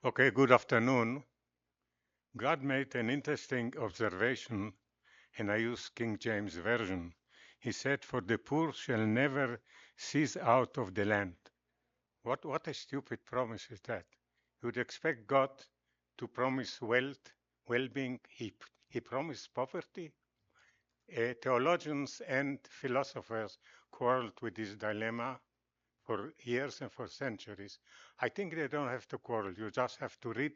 Okay, good afternoon. God made an interesting observation, and I use King James Version. He said, "For the poor shall never cease out of the land." What a stupid promise is that? You would expect God to promise wealth, well-being. He promised poverty. Theologians and philosophers quarreled with this dilemma for years and for centuries. I think they don't have to quarrel. You just have to read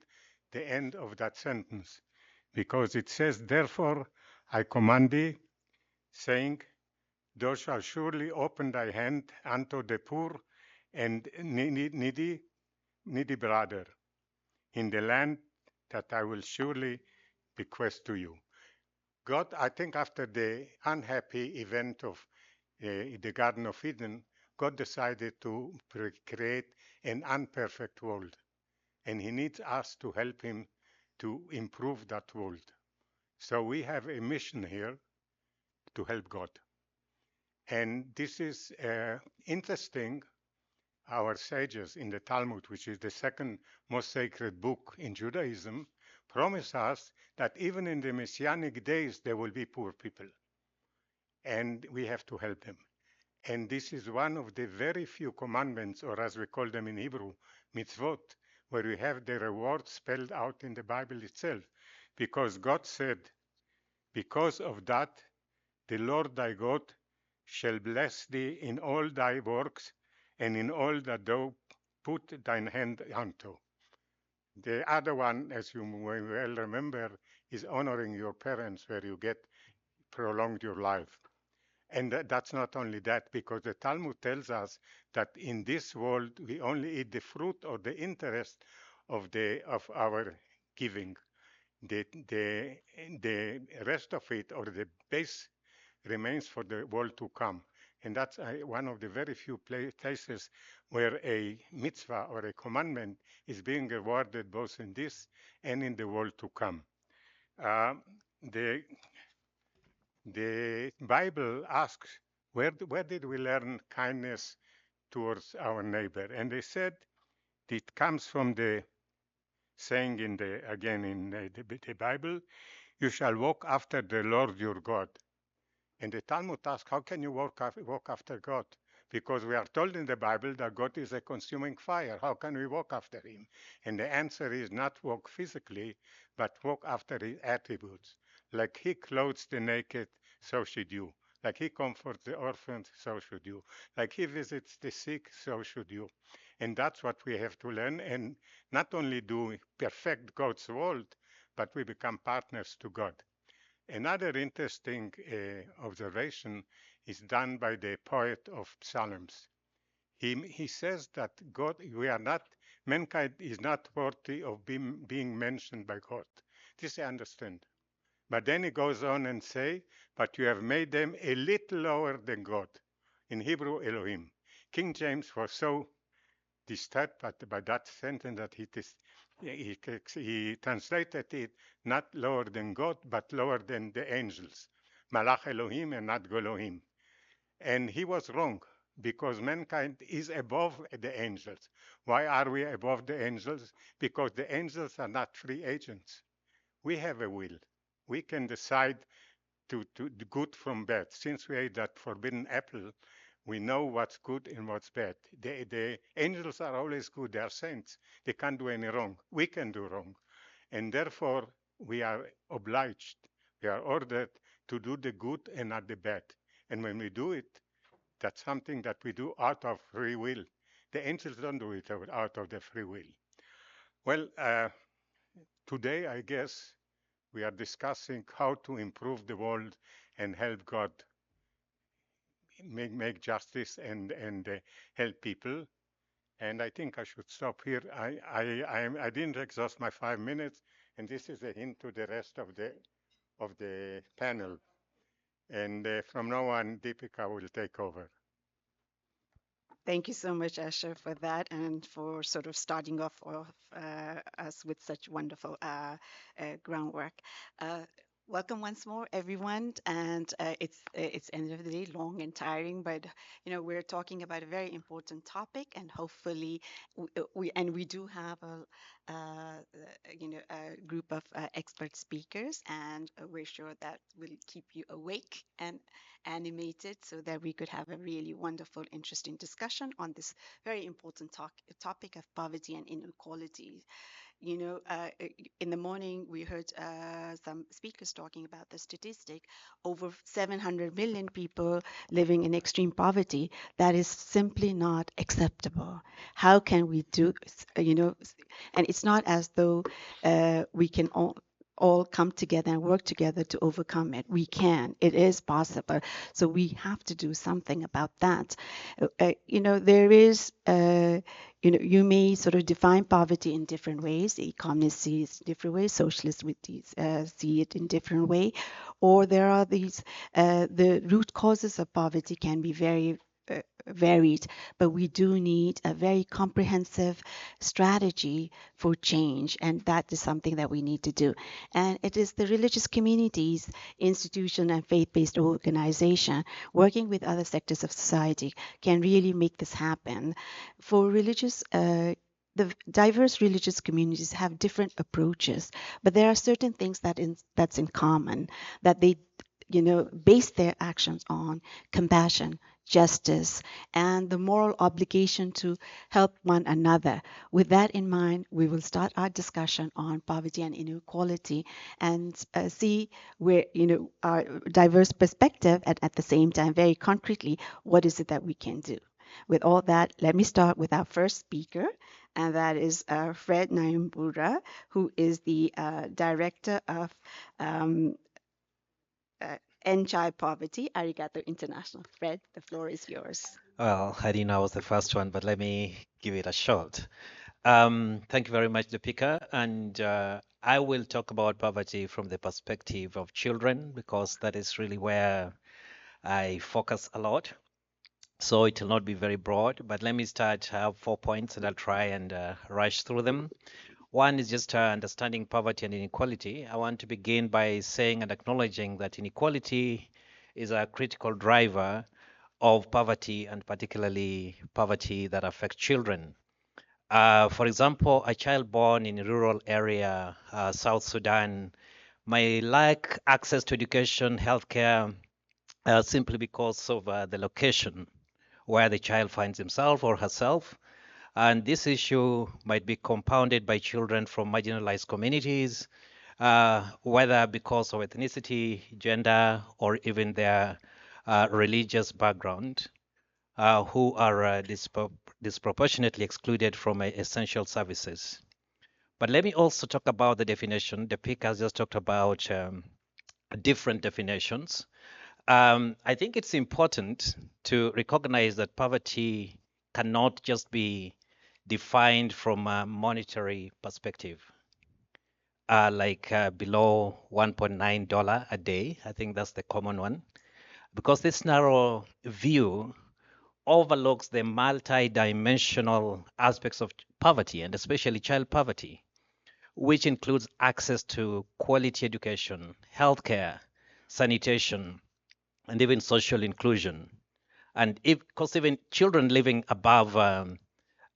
the end of that sentence, because it says, "Therefore I command thee, saying, thou shalt surely open thy hand unto the poor and needy brother in the land that I will surely bequeath to you." God, I think after the unhappy event of the Garden of Eden, God decided to create an unperfect world, and He needs us to help Him to improve that world. So we have a mission here to help God. And this is interesting. Our sages in the Talmud, which is the second most sacred book in Judaism, promise us that even in the Messianic days there will be poor people, and we have to help them. And this is one of the very few commandments, or as we call them in Hebrew, mitzvot, where we have the reward spelled out in the Bible itself. Because God said, "Because of that, the Lord thy God shall bless thee in all thy works and in all that thou put thine hand unto." The other one, as you may well remember, is honoring your parents, where you get prolonged your life. And that's not only that, because the Talmud tells us that in this world we only eat the fruit or the interest of our giving. The rest of it, or the base, remains for the world to come. And that's one of the very few places where a mitzvah or a commandment is being rewarded both in this and in the world to come. Uh, the the Bible asks, where did we learn kindness towards our neighbor? And they said it comes from the saying in the Bible, "You shall walk after the Lord your God." And the Talmud asks, how can you walk after God? Because we are told in the Bible that God is a consuming fire. How can we walk after him? And the answer is not walk physically, but walk after his attributes. Like he clothes the naked, so should you. Like he comforts the orphans, so should you. Like he visits the sick, so should you. And that's what we have to learn. And not only do we perfect God's world, but we become partners to God. Another interesting observation is done by the poet of Psalms. He says that mankind is not worthy of being mentioned by God. This I understand. But then he goes on and say, "But you have made them a little lower than God." In Hebrew, Elohim. King James was so disturbed by that sentence that he translated it not lower than God, but lower than the angels. Malach Elohim and not Golohim. And he was wrong, because mankind is above the angels. Why are we above the angels? Because the angels are not free agents. We have a will. We can decide to good from bad. Since we ate that forbidden apple, we know what's good and what's bad. The angels are always good. They are saints. They can't do any wrong. We can do wrong. And therefore, we are obliged, we are ordered to do the good and not the bad. And when we do it, that's something that we do out of free will. The angels don't do it out of their free will. Well, today, I guess, we are discussing how to improve the world and help God make justice and help people. And I think I should stop here. I didn't exhaust my 5 minutes, and this is a hint to the rest of the panel. And from now on, Deepika will take over. Thank you so much, Asher, for that and for sort of starting off us with such wonderful groundwork. Uh, Welcome once more, everyone. And it's end of the day, long and tiring, but we're talking about a very important topic, and hopefully, we do have a group of expert speakers, and we're sure that will keep you awake and animated, so that we could have a really wonderful, interesting discussion on this very important topic of poverty and inequality. In the morning, we heard some speakers talking about the statistic over 700 million people living in extreme poverty. That is simply not acceptable. How can we and it's not as though we can all come together and work together to overcome it. We can. It is possible. So we have to do something about that. There is you may sort of define poverty in different ways. The economists see it in different ways. Socialists see it in different way. Or there are the root causes of poverty can be very varied, but we do need a very comprehensive strategy for change, and that is something that we need to do. And it is the religious communities, institution, and faith-based organization working with other sectors of society can really make this happen. For the diverse religious communities have different approaches, but there are certain things that's in common, that they base their actions on: compassion, justice, and the moral obligation to help one another. With that in mind, we will start our discussion on poverty and inequality, and see where, our diverse perspective, at the same time, very concretely, what is it that we can do. With all that, let me start with our first speaker, and that is Fred Nyabera, who is the director of um, End Child Poverty, Arigatou International. Fred, the floor is yours. Well, I didn't know I was the first one, but let me give it a shot. Thank you very much, Deepika. And I will talk about poverty from the perspective of children because that is really where I focus a lot. So it will not be very broad, but let me start. I have 4 points and I'll try and rush through them. One is just understanding poverty and inequality. I want to begin by saying and acknowledging that inequality is a critical driver of poverty, and particularly poverty that affects children. For example, a child born in a rural area, South Sudan, may lack access to education, healthcare, simply because of the location where the child finds himself or herself. And this issue might be compounded by children from marginalized communities, whether because of ethnicity, gender, or even their religious background, who are disproportionately excluded from essential services. But let me also talk about the definition. The PIC has just talked about different definitions. I think it's important to recognize that poverty cannot just be defined from a monetary perspective, below $1.9 a day. I think that's the common one, because this narrow view overlooks the multi-dimensional aspects of poverty, and especially child poverty, which includes access to quality education, healthcare, sanitation, and even social inclusion. And because even children living above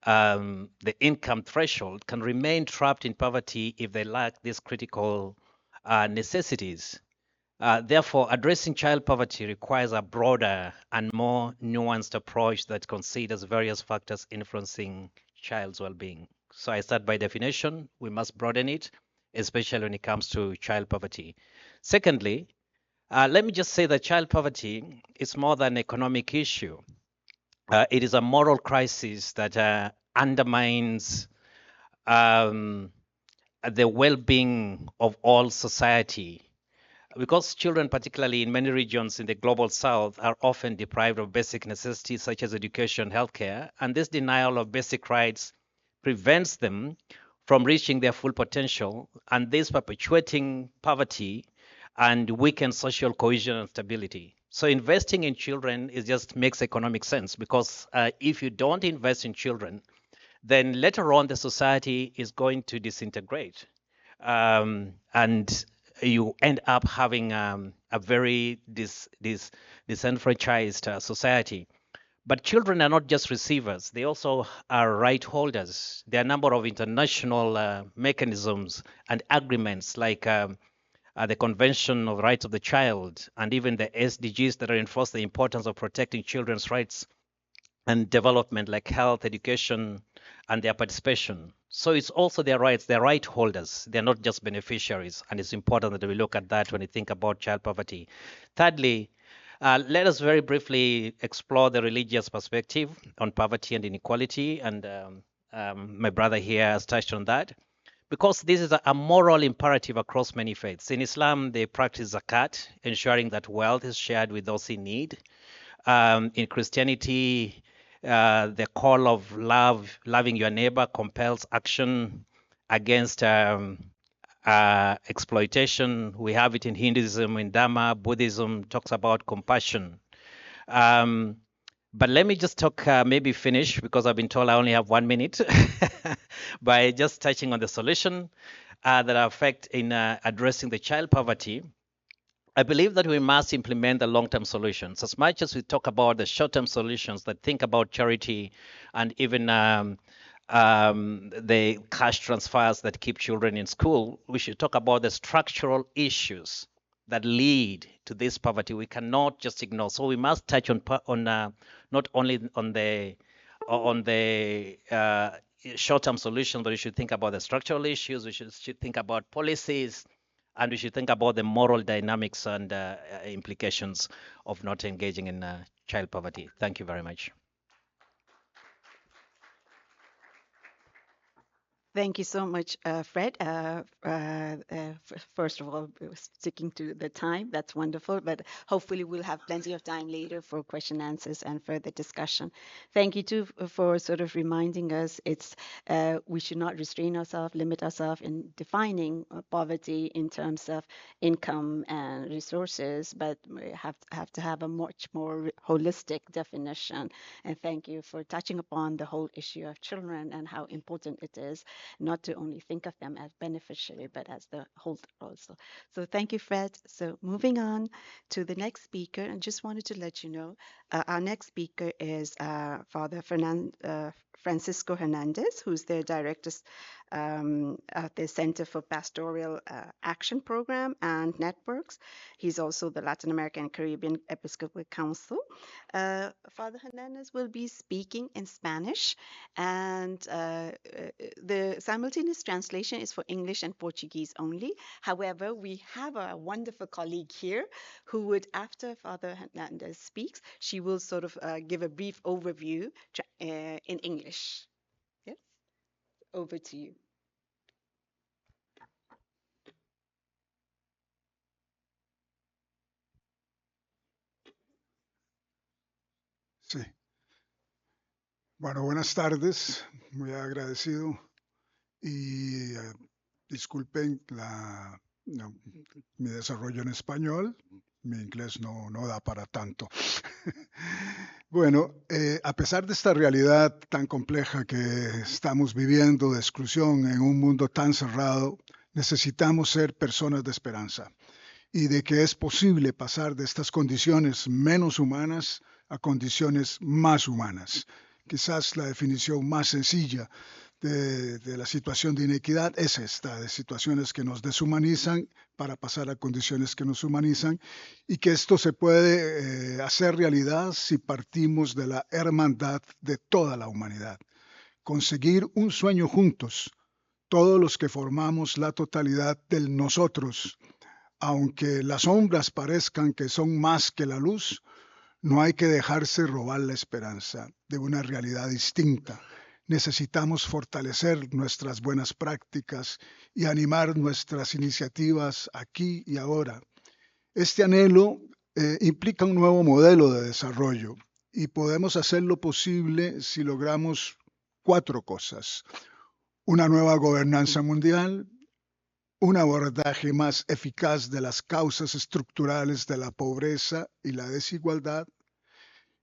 the income threshold can remain trapped in poverty if they lack these critical necessities. Therefore, addressing child poverty requires a broader and more nuanced approach that considers various factors influencing child's well-being. So I start by definition. We must broaden it, especially when it comes to child poverty. Secondly, let me just say that child poverty is more than an economic issue. It is a moral crisis that undermines the well-being of all society, because children, particularly in many regions in the global south, are often deprived of basic necessities such as education, healthcare, and this denial of basic rights prevents them from reaching their full potential, and this perpetuating poverty and weaken social cohesion and stability. So investing in children is just makes economic sense, because if you don't invest in children, then later on the society is going to disintegrate. And you end up having a very disenfranchised society. But children are not just receivers, they also are right holders. There are a number of international mechanisms and agreements like the Convention of Rights of the Child and even the SDGs that reinforce the importance of protecting children's rights and development, like health, education, and their participation. So it's also their rights, they're right holders. They're not just beneficiaries. And it's important that we look at that when we think about child poverty. Thirdly, let us very briefly explore the religious perspective on poverty and inequality. And my brother here has touched on that. Because this is a moral imperative across many faiths. In Islam, they practice zakat, ensuring that wealth is shared with those in need. In Christianity, the call of loving your neighbor compels action against exploitation. We have it in Hinduism, in Dharma. Buddhism talks about compassion. But let me just talk, maybe finish, because I've been told I only have 1 minute, by just touching on the solution that affect in addressing the child poverty. I believe that we must implement the long-term solutions. As much as we talk about the short-term solutions that think about charity and even the cash transfers that keep children in school, we should talk about the structural issues that lead to this poverty. We cannot just ignore. So we must touch on not only on the short-term solutions, but we should think about the structural issues. We should think about policies. And we should think about the moral dynamics and implications of not engaging in child poverty. Thank you very much. Thank you so much, Fred. First of all, sticking to the time, that's wonderful, but hopefully we'll have plenty of time later for question answers and further discussion. Thank you too for sort of reminding us we should not restrain ourselves, limit ourselves in defining poverty in terms of income and resources, but we have to have a much more holistic definition. And thank you for touching upon the whole issue of children and how important it is not to only think of them as beneficiary, but as the holder also. So thank you, Fred. So moving on to the next speaker, and just wanted to let you know, our next speaker is Father Francisco Hernández, who's the director at the Center for Pastoral Action Program and Networks. He's also the Latin American and Caribbean Episcopal Council. Father Hernández will be speaking in Spanish, and the simultaneous translation is for English and Portuguese only. However, we have a wonderful colleague here who would, after Father Hernández speaks, she will sort of give a brief overview in English. Yes, over to you. Sí. Bueno, buenas tardes, muy agradecido y disculpen mi desarrollo en español, mi inglés no da para tanto. Bueno, a pesar de esta realidad tan compleja que estamos viviendo de exclusión en un mundo tan cerrado, necesitamos ser personas de esperanza y de que es posible pasar de estas condiciones menos humanas a condiciones más humanas. Quizás la definición más sencilla de la situación de inequidad es esta, de situaciones que nos deshumanizan para pasar a condiciones que nos humanizan, y que esto se puede hacer realidad si partimos de la hermandad de toda la humanidad. Conseguir un sueño juntos, todos los que formamos la totalidad del nosotros. Aunque las sombras parezcan que son más que la luz, no hay que dejarse robar la esperanza de una realidad distinta. Necesitamos fortalecer nuestras buenas prácticas y animar nuestras iniciativas aquí y ahora. Este anhelo implica un nuevo modelo de desarrollo y podemos hacerlo posible si logramos 4 cosas. Una nueva gobernanza mundial, un abordaje más eficaz de las causas estructurales de la pobreza y la desigualdad,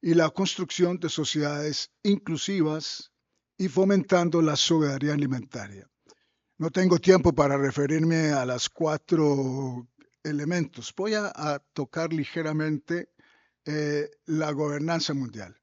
y la construcción de sociedades inclusivas y fomentando la soberanía alimentaria. No tengo tiempo para referirme a las 4 elementos. Voy a tocar ligeramente la gobernanza mundial.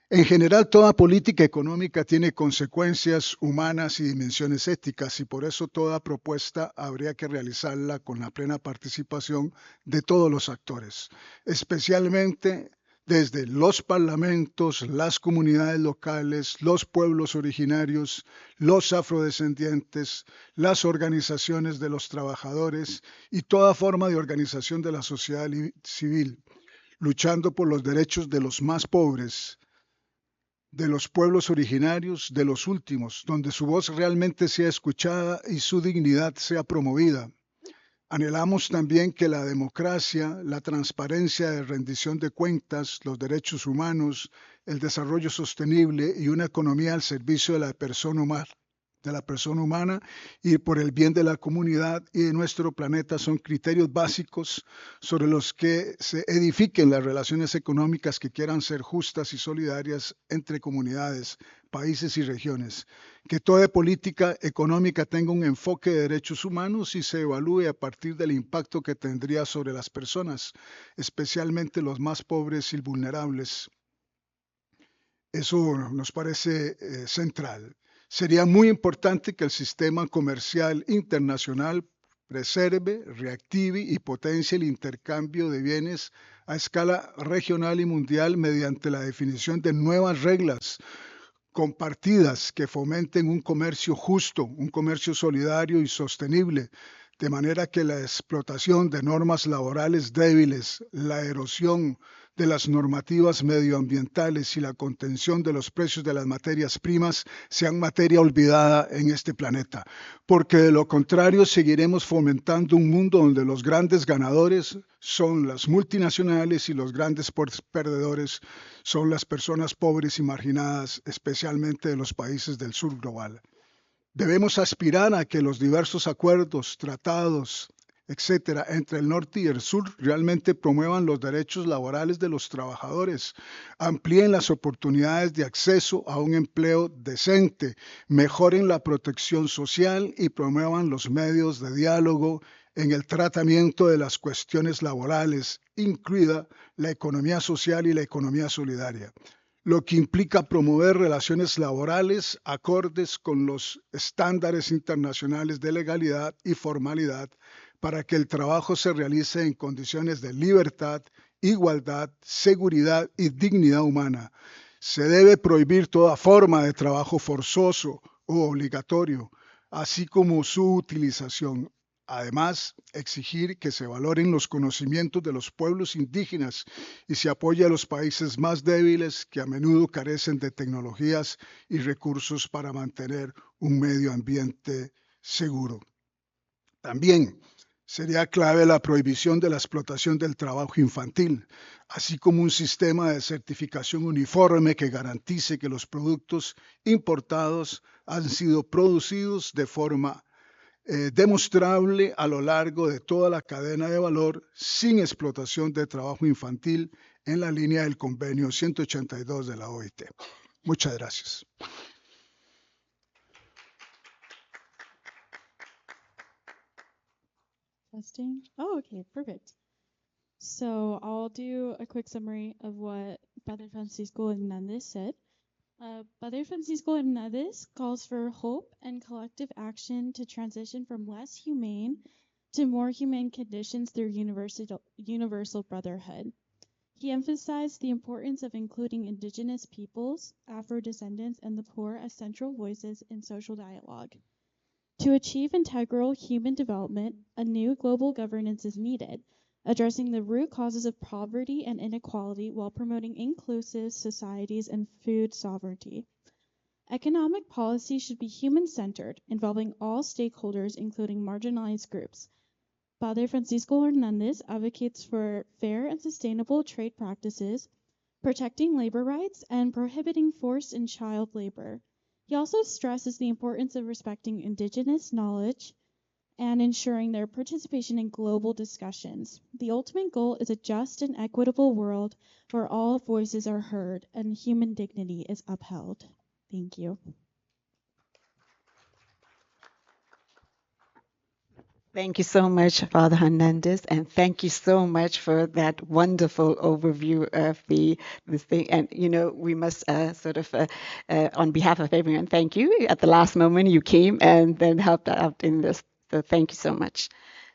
En general, toda política económica tiene consecuencias humanas y dimensiones éticas, y por eso toda propuesta habría que realizarla con la plena participación de todos los actores, especialmente desde los parlamentos, las comunidades locales, los pueblos originarios, los afrodescendientes, las organizaciones de los trabajadores y toda forma de organización de la sociedad civil, luchando por los derechos de los más pobres, de los pueblos originarios, de los últimos, donde su voz realmente sea escuchada y su dignidad sea promovida. Anhelamos también que la democracia, la transparencia de rendición de cuentas, los derechos humanos, el desarrollo sostenible y una economía al servicio de la persona humana y por el bien de la comunidad y de nuestro planeta son criterios básicos sobre los que se edifiquen las relaciones económicas que quieran ser justas y solidarias entre comunidades, países y regiones. Que toda política económica tenga un enfoque de derechos humanos y se evalúe a partir del impacto que tendría sobre las personas, especialmente los más pobres y vulnerables. Eso nos parece central. Sería muy importante que el sistema comercial internacional preserve, reactive y potencie el intercambio de bienes a escala regional y mundial mediante la definición de nuevas reglas compartidas que fomenten un comercio justo, un comercio solidario y sostenible, de manera que la explotación de normas laborales débiles, la erosión de las normativas medioambientales y la contención de los precios de las materias primas sean materia olvidada en este planeta, porque de lo contrario seguiremos fomentando un mundo donde los grandes ganadores son las multinacionales y los grandes perdedores son las personas pobres y marginadas, especialmente de los países del sur global. Debemos aspirar a que los diversos acuerdos, tratados, etcétera, entre el norte y el sur realmente promuevan los derechos laborales de los trabajadores, amplíen las oportunidades de acceso a un empleo decente, mejoren la protección social y promuevan los medios de diálogo en el tratamiento de las cuestiones laborales, incluida la economía social y la economía solidaria, lo que implica promover relaciones laborales acordes con los estándares internacionales de legalidad y formalidad para que el trabajo se realice en condiciones de libertad, igualdad, seguridad y dignidad humana. Se debe prohibir toda forma de trabajo forzoso o obligatorio, así como su utilización. Además, exigir que se valoren los conocimientos de los pueblos indígenas y se apoye a los países más débiles que a menudo carecen de tecnologías y recursos para mantener un medio ambiente seguro. También sería clave la prohibición de la explotación del trabajo infantil, así como un sistema de certificación uniforme que garantice que los productos importados han sido producidos de forma demostrable a lo largo de toda la cadena de valor sin explotación de trabajo infantil en la línea del convenio 182 de la OIT. Muchas gracias. Testing. Oh, okay, perfect. So I'll do a quick summary of what Padre Francisco Hernández said. Padre Francisco Hernández calls for hope and collective action to transition from less humane to more humane conditions through universal brotherhood. He emphasized the importance of including indigenous peoples, Afro-descendants, and the poor as central voices in social dialogue. To achieve integral human development, a new global governance is needed, addressing the root causes of poverty and inequality while promoting inclusive societies and food sovereignty. Economic policy should be human-centered, involving all stakeholders, including marginalized groups. Padre Francisco Hernández advocates for fair and sustainable trade practices, protecting labor rights, and prohibiting forced and child labor. He also stresses the importance of respecting indigenous knowledge and ensuring their participation in global discussions. The ultimate goal is a just and equitable world where all voices are heard and human dignity is upheld. Thank you. Thank you so much, Father Hernandez, and thank you so much for that wonderful overview of the thing. And we must on behalf of everyone, thank you. At the last moment, you came and then helped out in this. So thank you so much.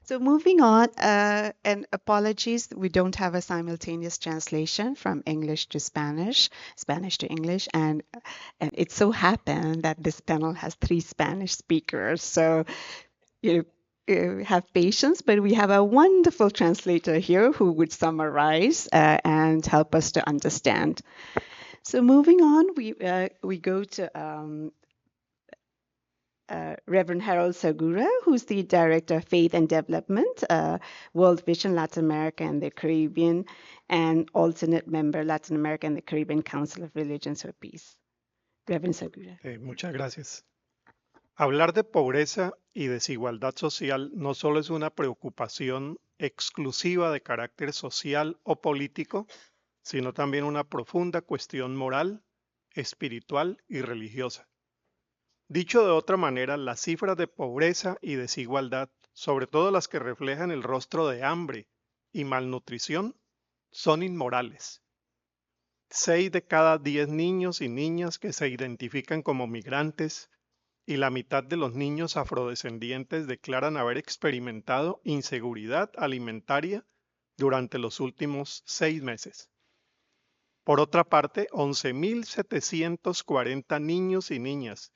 So moving on, and apologies, we don't have a simultaneous translation from English to Spanish, Spanish to English, and it so happened that this panel has 3 Spanish speakers. So have patience, but we have a wonderful translator here who would summarize and help us to understand. So moving on, we go to Reverend Harold Segura, who's the Director of Faith and Development, World Vision Latin America and the Caribbean, and alternate member Latin America and the Caribbean Council of Religions for Peace. Reverend Segura. Muchas gracias. Hablar de pobreza y desigualdad social no solo es una preocupación exclusiva de carácter social o político, sino también una profunda cuestión moral, espiritual y religiosa. Dicho de otra manera, las cifras de pobreza y desigualdad, sobre todo las que reflejan el rostro de hambre y malnutrición, son inmorales. 6 de cada 10 niños y niñas que se identifican como migrantes y la mitad de los niños afrodescendientes declaran haber experimentado inseguridad alimentaria durante los últimos 6 meses. Por otra parte, 11.740 niños y niñas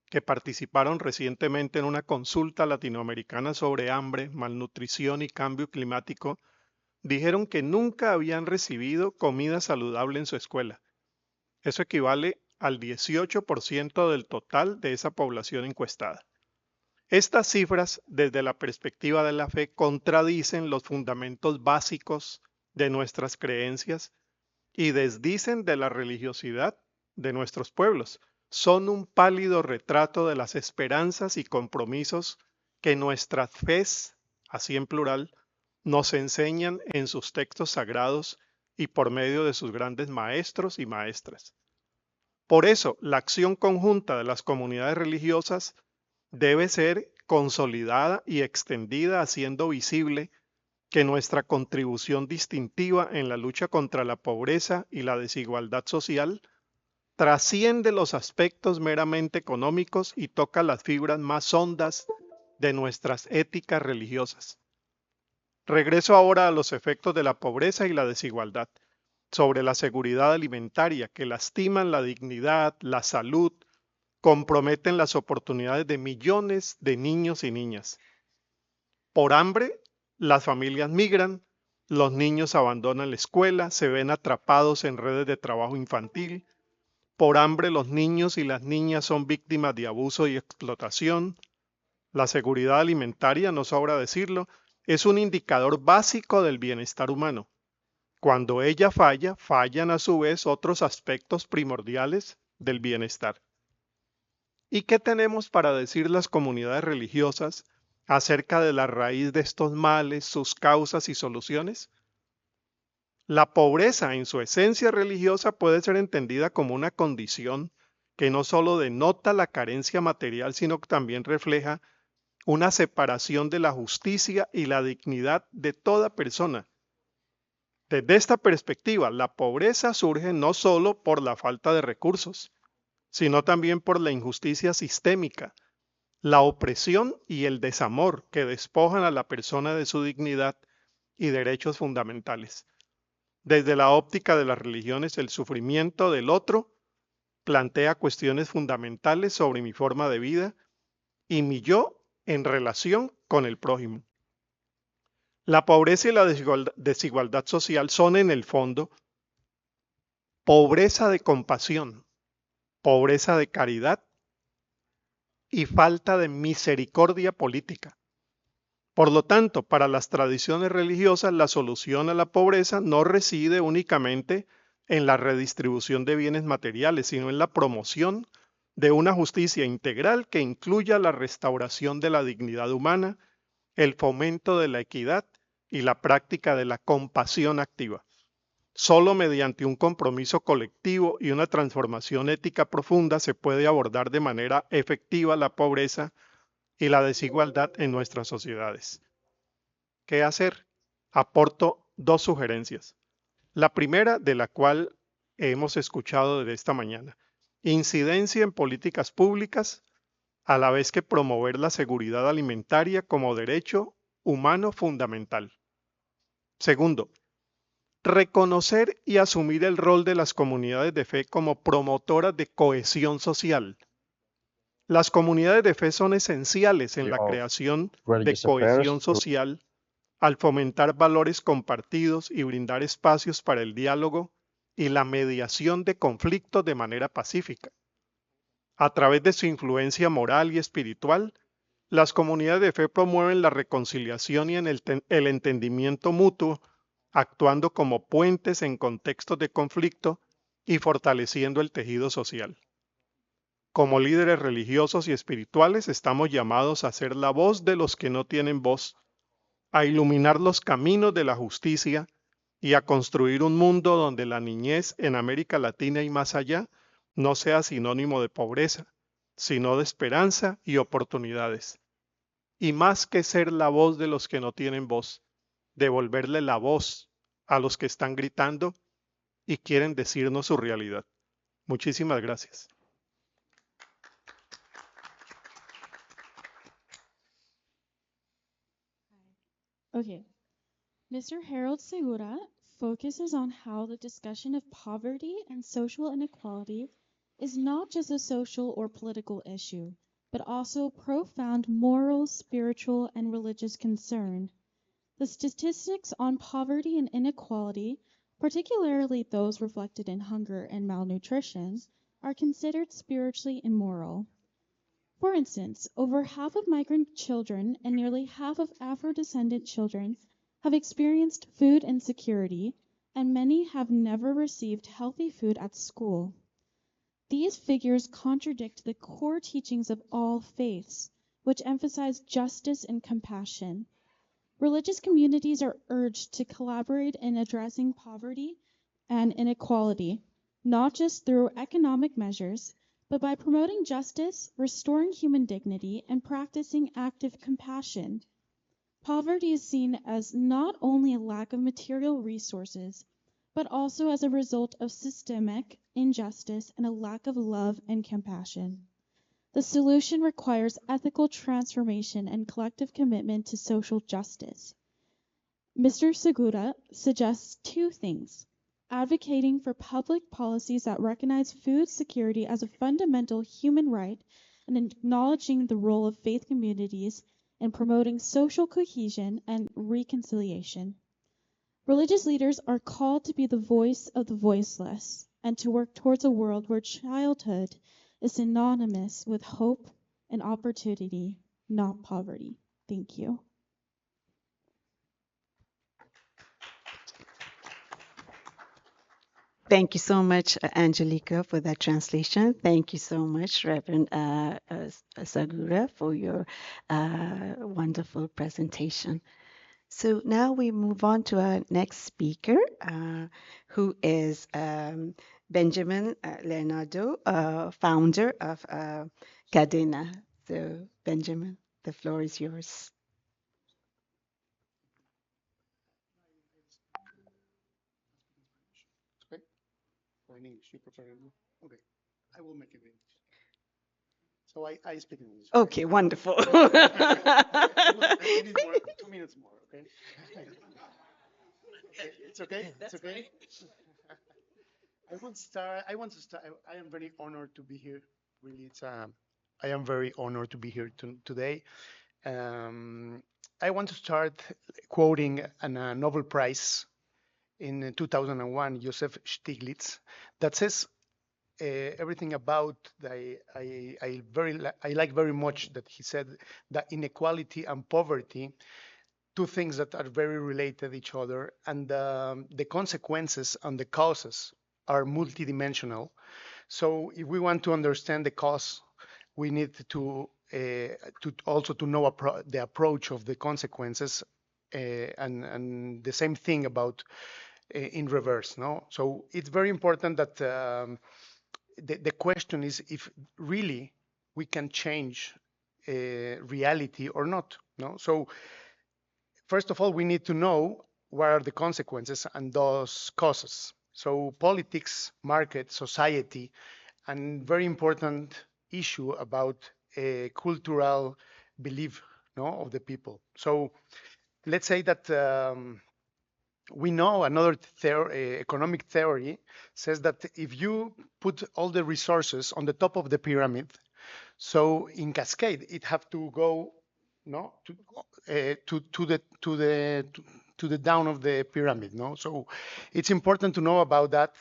que participaron recientemente en una consulta latinoamericana sobre hambre, malnutrición y cambio climático dijeron que nunca habían recibido comida saludable en su escuela. Eso equivale al 18% del total de esa población encuestada. Estas cifras, desde la perspectiva de la fe, contradicen los fundamentos básicos de nuestras creencias y desdicen de la religiosidad de nuestros pueblos. Son un pálido retrato de las esperanzas y compromisos que nuestras fes, así en plural, nos enseñan en sus textos sagrados y por medio de sus grandes maestros y maestras. Por eso, la acción conjunta de las comunidades religiosas debe ser consolidada y extendida, haciendo visible que nuestra contribución distintiva en la lucha contra la pobreza y la desigualdad social trasciende los aspectos meramente económicos y toca las fibras más hondas de nuestras éticas religiosas. Regreso ahora a los efectos de la pobreza y la desigualdad sobre la seguridad alimentaria, que lastiman la dignidad, la salud, comprometen las oportunidades de millones de niños y niñas. Por hambre, las familias migran, los niños abandonan la escuela, se ven atrapados en redes de trabajo infantil. Por hambre, los niños y las niñas son víctimas de abuso y explotación. La seguridad alimentaria, no sobra decirlo, es un indicador básico del bienestar humano. Cuando ella falla, fallan a su vez otros aspectos primordiales del bienestar. ¿Y qué tenemos para decir las comunidades religiosas acerca de la raíz de estos males, sus causas y soluciones? La pobreza en su esencia religiosa puede ser entendida como una condición que no solo denota la carencia material, sino que también refleja una separación de la justicia y la dignidad de toda persona. Desde esta perspectiva, la pobreza surge no solo por la falta de recursos, sino también por la injusticia sistémica, la opresión y el desamor que despojan a la persona de su dignidad y derechos fundamentales. Desde la óptica de las religiones, el sufrimiento del otro plantea cuestiones fundamentales sobre mi forma de vida y mi yo en relación con el prójimo. La pobreza y la desigualdad social son en el fondo pobreza de compasión, pobreza de caridad y falta de misericordia política. Por lo tanto, para las tradiciones religiosas, la solución a la pobreza no reside únicamente en la redistribución de bienes materiales, sino en la promoción de una justicia integral que incluya la restauración de la dignidad humana, el fomento de la equidad y la práctica de la compasión activa. Solo mediante un compromiso colectivo y una transformación ética profunda se puede abordar de manera efectiva la pobreza y la desigualdad en nuestras sociedades. ¿Qué hacer? Aporto dos sugerencias. La primera, de la cual hemos escuchado desde esta mañana: incidencia en políticas públicas, a la vez que promover la seguridad alimentaria como derecho humano fundamental. Segundo, reconocer y asumir el rol de las comunidades de fe como promotoras de cohesión social. Las comunidades de fe son esenciales en la creación de cohesión social al fomentar valores compartidos y brindar espacios para el diálogo y la mediación de conflictos de manera pacífica. A través de su influencia moral y espiritual, las comunidades de fe promueven la reconciliación y el entendimiento mutuo, actuando como puentes en contextos de conflicto y fortaleciendo el tejido social. Como líderes religiosos y espirituales, estamos llamados a ser la voz de los que no tienen voz, a iluminar los caminos de la justicia y a construir un mundo donde la niñez en América Latina y más allá no sea sinónimo de pobreza, sino de esperanza y oportunidades. Y más que ser la voz de los que no tienen voz, devolverle la voz a los que están gritando y quieren decirnos su realidad. Muchísimas gracias. Okay. Mr. Harold Segura focuses on how the discussion of poverty and social inequality is not just a social or political issue, but also a profound moral, spiritual, and religious concern. The statistics on poverty and inequality, particularly those reflected in hunger and malnutrition, are considered spiritually immoral. For instance, over half of migrant children and nearly half of Afro-descendant children have experienced food insecurity, and many have never received healthy food at school. These figures contradict the core teachings of all faiths, which emphasize justice and compassion. Religious communities are urged to collaborate in addressing poverty and inequality, not just through economic measures, but by promoting justice, restoring human dignity, and practicing active compassion. Poverty is seen as not only a lack of material resources, but also as a result of systemic injustice and a lack of love and compassion. The solution requires ethical transformation and collective commitment to social justice. Mr. Segura suggests two things: advocating for public policies that recognize food security as a fundamental human right and acknowledging the role of faith communities in promoting social cohesion and reconciliation. Religious leaders are called to be the voice of the voiceless and to work towards a world where childhood is synonymous with hope and opportunity, not poverty. Thank you. Thank you so much, Angelica, for that translation. Thank you so much, Reverend Segura, for your wonderful presentation. So now we move on to our next speaker, who is Benjamin Laniado, founder of CADENA. So, Benjamin, the floor is yours. Okay. Or in English, you prefer English? Okay, I will make it in English. So I speak in English. Okay, wonderful. I need more, 2 minutes more, okay? It's okay? It's okay? I want to start. I am very honored to be here. Really, I am very honored to be here today. I want to start quoting a Nobel Prize in 2001, Joseph Stiglitz, that says everything about I like very much that he said that inequality and poverty, two things that are very related each other, and the consequences and the causes are multidimensional. So if we want to understand the cause, we need to also to know the approach of the consequences, and the same thing about in reverse. No, so it's very important that the question is if really we can change reality or not. No, so first of all, we need to know what are the consequences and those causes. So politics, market, society, and very important issue about a cultural belief, no, of the people. So let's say that we know another economic theory says that if you put all the resources on the top of the pyramid, so in cascade it have to go no to the down of the pyramid. No, so it's important to know about that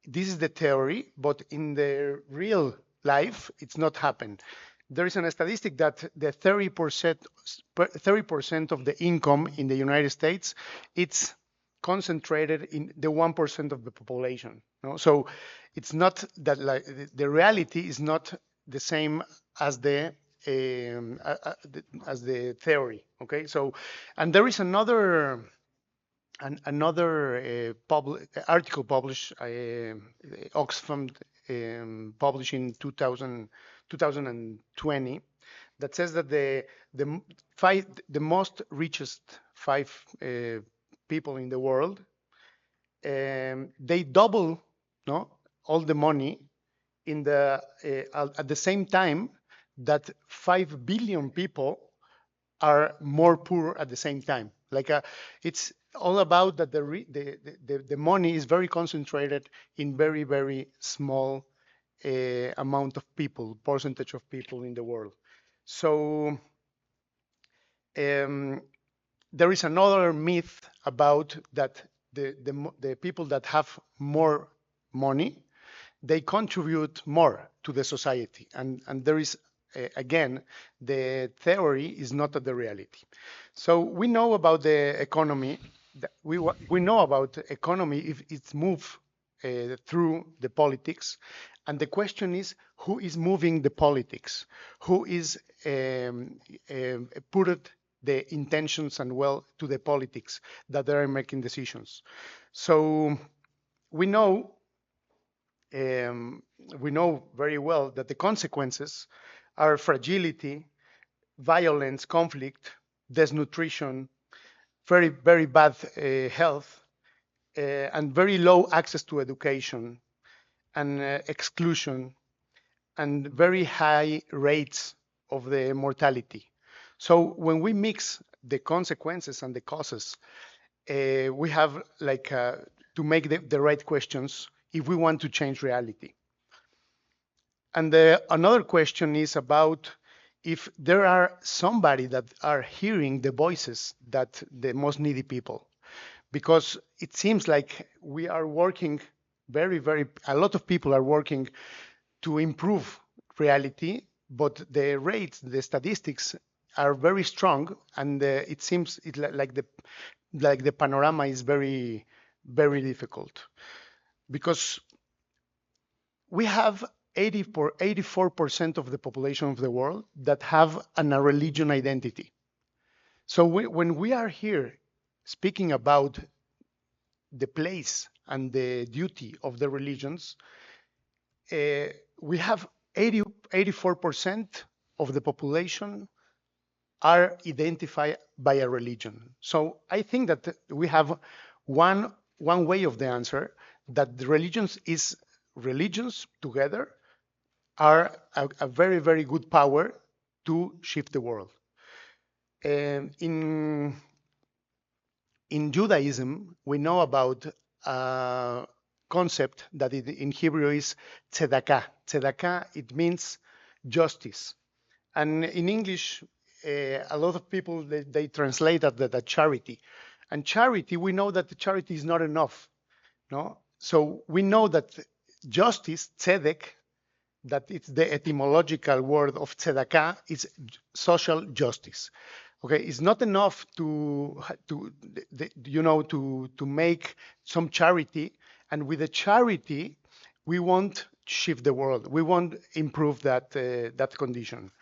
this is the theory, but in the real life it's not happened. There is a statistic that the 30% of the income in the United States, it's concentrated in the 1% of the population. No? So it's not that like the reality is not the same as the theory. Okay, so and there is another article published Oxfam published in 2020 that says that the most richest five people in the world, they double all the money in the at the same time that 5 billion people are more poor at the same time. Like it's all about that the money is very concentrated in very, very small amount of people, percentage of people in the world. So there is another myth about that the people that have more money, they contribute more to the society, and there is again, the theory is not the reality. So we know about the economy. We know about the economy if it's moved through the politics, and the question is who is moving the politics, who is put the intentions and will to the politics that they are making decisions. So we know very well that the consequences are fragility, violence, conflict, desnutrition, very, very bad health, and very low access to education, and exclusion, and very high rates of the mortality. So when we mix the consequences and the causes, we have like to make the right questions if we want to change reality. And another question is about if there are somebody that are hearing the voices that the most needy people, because it seems like we are working a lot of people are working to improve reality, but the rates, the statistics are very strong, and it seems like the panorama is very, very difficult, because we have 84% of the population of the world that have a religion identity. So when we are here speaking about the place and the duty of the religions, we have 84% of the population are identified by a religion. So I think that we have one way of the answer, that the religions together are a very, very good power to shift the world. In Judaism, we know about a concept that in Hebrew is tzedakah. Tzedakah, it means justice. And in English, a lot of people, they translate that charity. And charity, we know that the charity is not enough. No? So we know that justice, tzedek, that it's the etymological word of tzedakah, is social justice. Okay, it's not enough to make some charity, and with the charity, we won't shift the world. We won't improve that condition.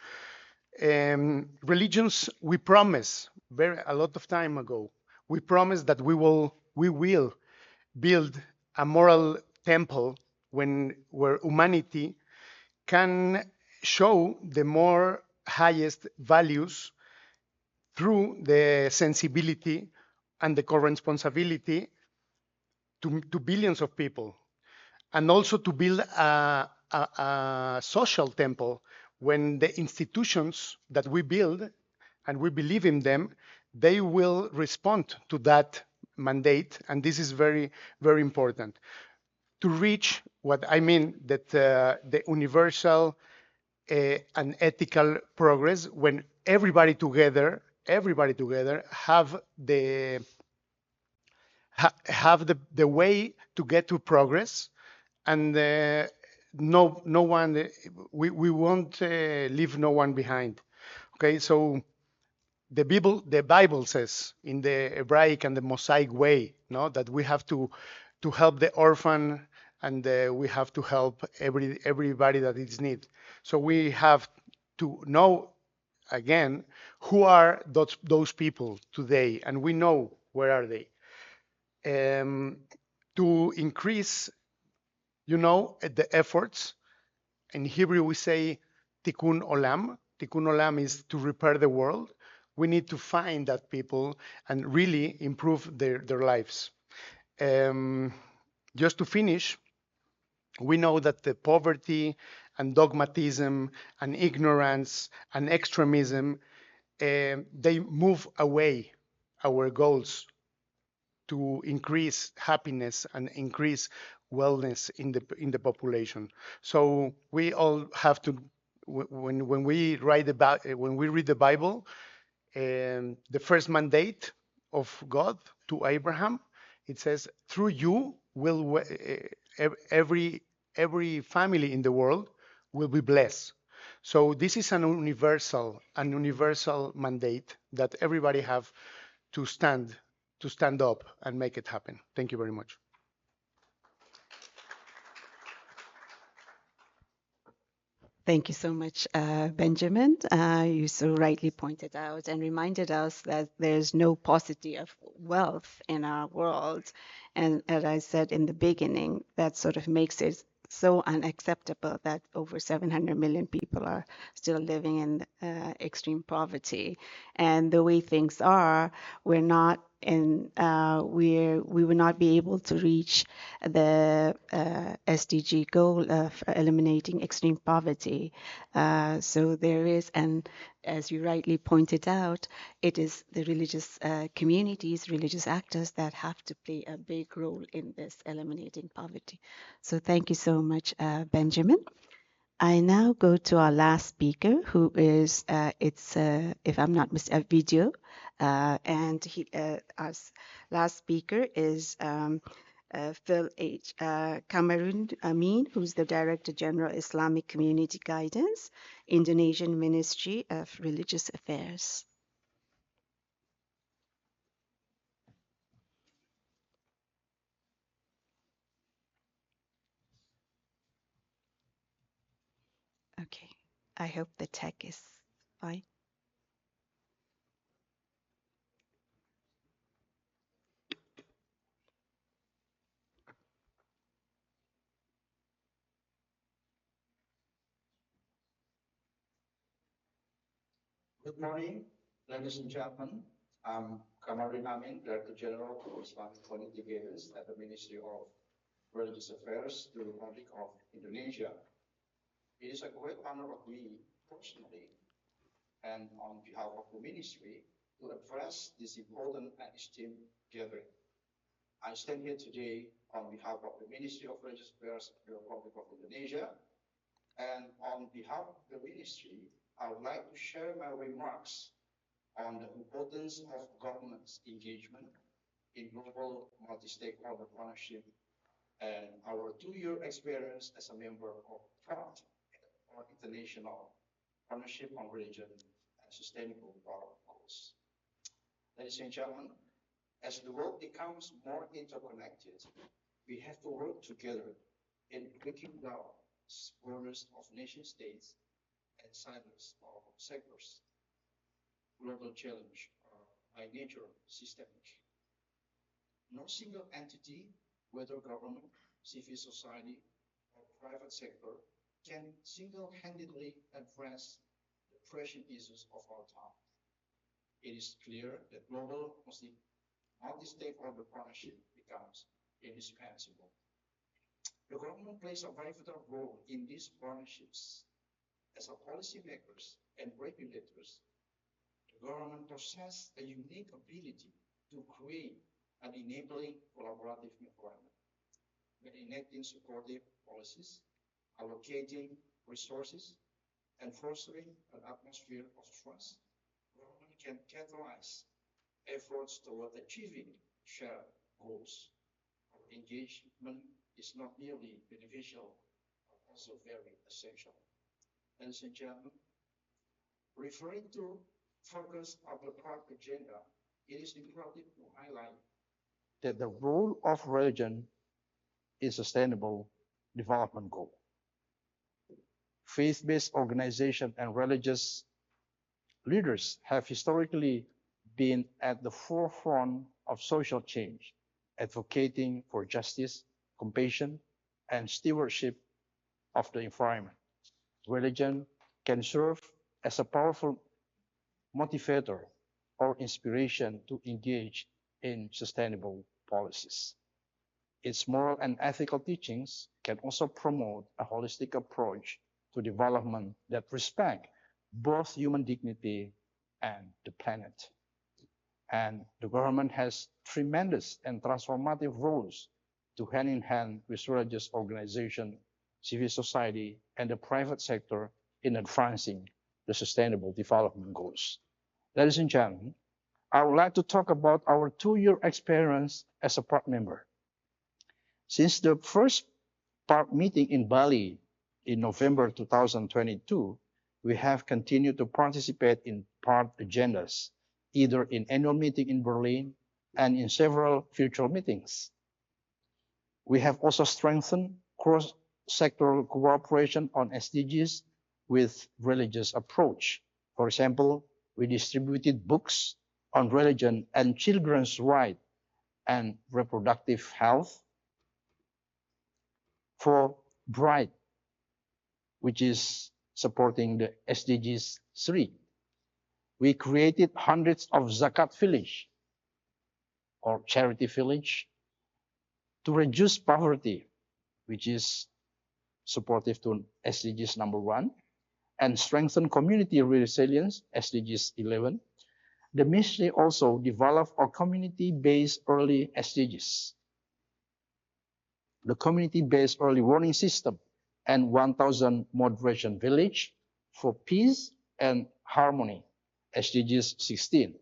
Religions, we promise a lot of time ago. We promise that we will build a moral temple where humanity can show the more highest values through the sensibility and the co-responsibility to billions of people, and also to build a social temple when the institutions that we build and we believe in them, they will respond to that mandate. And this is very, very important to reach what I mean, that the universal and ethical progress, when everybody together have the way to get to progress, and no one, we won't leave no one behind. Okay, so the Bible says in the Hebraic and the Mosaic way, no, that we have to help the orphan, and we have to help everybody that is need. So we have to know again who are those people today, and we know where are they. To increase, the efforts. In Hebrew we say tikkun olam. Tikkun olam is to repair the world. We need to find that people and really improve their lives. Just to finish, we know that the poverty and dogmatism and ignorance and extremism, they move away our goals to increase happiness and increase wellness in the population. So we all have to, when we read the Bible, the first mandate of God to Abraham, it says, through you will every family in the world will be blessed. So this is an universal mandate that everybody have to stand up and make it happen. Thank you very much. Thank you so much, Benjamin. You so rightly pointed out and reminded us that there's no paucity of wealth in our world. And as I said in the beginning, that sort of makes it so unacceptable that over 700 million people are still living in extreme poverty. And the way things are, we're not in, we will not be able to reach the SDG goal of eliminating extreme poverty. So there is, and as you rightly pointed out, it is the religious communities, religious actors that have to play a big role in this eliminating poverty. So thank you so much, Benjamin. I now go to our last speaker, who is, if I'm not mistaken, Video, and our last speaker is Phil H. Kamaruddin Amin, who's the Director General, Islamic Community Guidance, Indonesian Ministry of Religious Affairs. Okay, I hope the tech is fine. Good morning, ladies and gentlemen. I'm Kamaruddin Amin, Director General of Islamic Community Guidance at the Ministry of Religious Affairs, the Republic of Indonesia. It is a great honor of me personally and on behalf of the Ministry to address this important and esteemed gathering. I stand here today on behalf of the Ministry of Religious Affairs of the Republic of Indonesia, and on behalf of the Ministry, I would like to share my remarks on the importance of governance engagement in global multi-stakeholder partnership and our 2-year experience as a member of PRAT, or International Partnership on Religion and Sustainable Development Goals. Ladies and gentlemen, as the world becomes more interconnected, we have to work together in breaking down borders of nation states and silos of sectors. Global challenge are by nature systemic. No single entity, whether government, civil society, or private sector, can single-handedly address the pressing issues of our time. It is clear that global multi-stakeholder partnership becomes indispensable. The government plays a vital role in these partnerships. As a policymakers and regulators, the government possesses a unique ability to create an enabling collaborative environment. By enacting supportive policies, allocating resources, and fostering an atmosphere of trust, government can catalyze efforts toward achieving shared goals. Our engagement is not merely beneficial, but also very essential. Ladies and gentlemen, referring to focus of the park agenda, it is important to highlight that the role of religion is sustainable development goal. Faith-based organizations and religious leaders have historically been at the forefront of social change, advocating for justice, compassion, and stewardship of the environment. Religion can serve as a powerful motivator or inspiration to engage in sustainable policies. Its moral and ethical teachings can also promote a holistic approach to development that respects both human dignity and the planet. And the government has tremendous and transformative roles to hand in hand with religious organizations, civil society, and the private sector in advancing the sustainable development goals. Ladies and gentlemen, I would like to talk about our 2-year experience as a PARC member. Since the first PARC meeting in Bali in November 2022, we have continued to participate in PARC agendas, either in annual meeting in Berlin and in several virtual meetings. We have also strengthened cross-sectoral cooperation on SDGs with religious approach. For example, we distributed books on religion and children's rights and reproductive health for Bright, which is supporting the SDGs 3. We created hundreds of Zakat village or charity village to reduce poverty, which is supportive to SDGs number 1, and strengthen community resilience, SDGs 11. The ministry also developed a community-based early SDGs, the community-based early warning system, and 1,000 moderation village for peace and harmony, SDGs 16.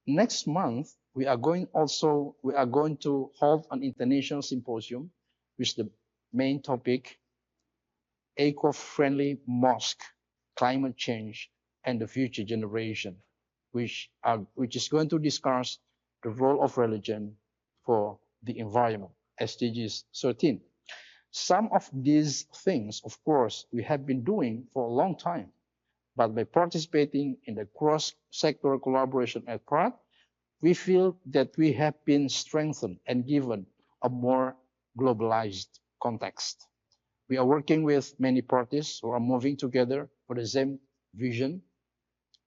Next month, we are going to hold an international symposium with the main topic, eco-friendly mosque, climate change, and the future generation, which is going to discuss the role of religion for the environment, SDGs 13. Some of these things, of course, we have been doing for a long time, but by participating in the cross-sector collaboration at PARC, we feel that we have been strengthened and given a more globalized context. We are working with many parties who are moving together for the same vision,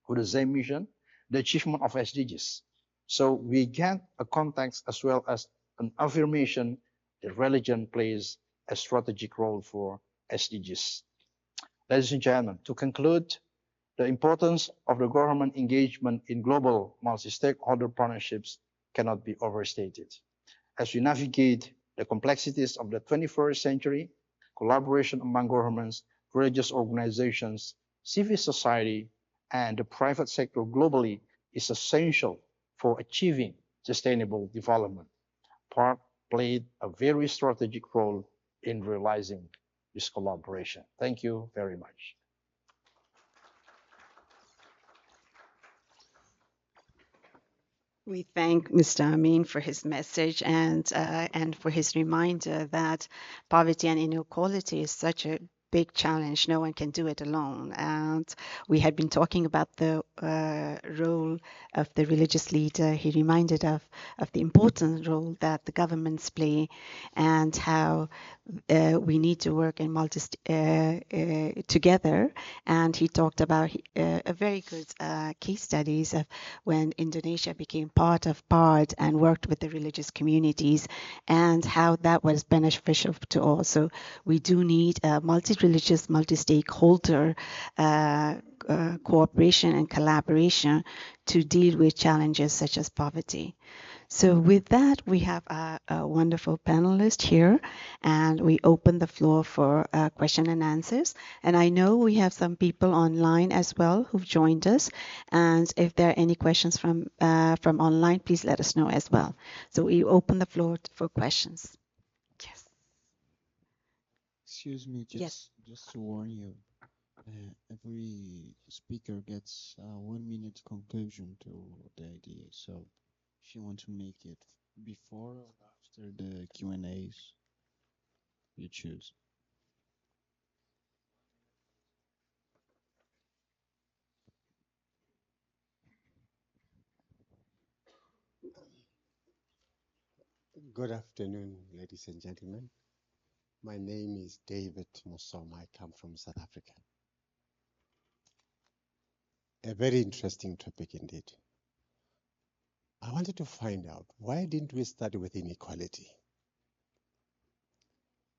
for the same mission, the achievement of SDGs. So we get a context as well as an affirmation that religion plays a strategic role for SDGs. Ladies and gentlemen, to conclude, the importance of the government engagement in global multi-stakeholder partnerships cannot be overstated. As we navigate the complexities of the 21st century, collaboration among governments, religious organizations, civil society, and the private sector globally is essential for achieving sustainable development. PARC played a very strategic role in realizing this collaboration. Thank you very much. We thank Mr. Amin for his message and for his reminder that poverty and inequality is such a big challenge. No one can do it alone. And we had been talking about the role of the religious leader. He reminded of the important role that the governments play and how we need to work in together. And he talked about a very good case studies of when Indonesia became part of PARD and worked with the religious communities and how that was beneficial to all. So we do need a multi-religious, multi-stakeholder cooperation and collaboration to deal with challenges such as poverty. So with that, we have a wonderful panelist here, and we open the floor for question and answers. And I know we have some people online as well who've joined us. And if there are any questions from online, please let us know as well. So we open the floor for questions. Yes. Excuse me, just to warn you, every speaker gets a 1 minute conclusion to the idea. So if you want to make it before or after the Q&As, you choose. Good afternoon, ladies and gentlemen. My name is David Musoma. I come from South Africa. A very interesting topic indeed. I wanted to find out, why didn't we start with inequality?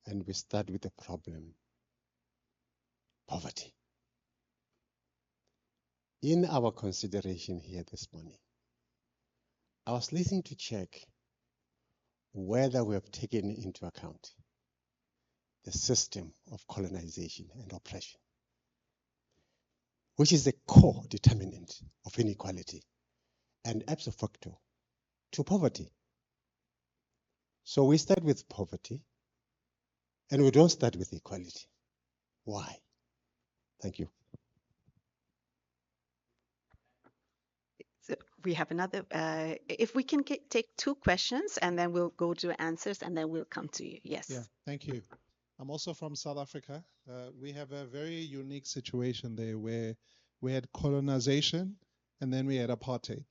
And we start with the problem, poverty. In our consideration here this morning, I was listening to check whether we have taken into account the system of colonization and oppression, which is the core determinant of inequality and ipso facto to poverty. So we start with poverty and we don't start with equality. Why? Thank you. So we have another, if we can take two questions and then we'll go to answers and then we'll come to you. Yes. Yeah, thank you. I'm also from South Africa. We have a very unique situation there where we had colonization and then we had apartheid.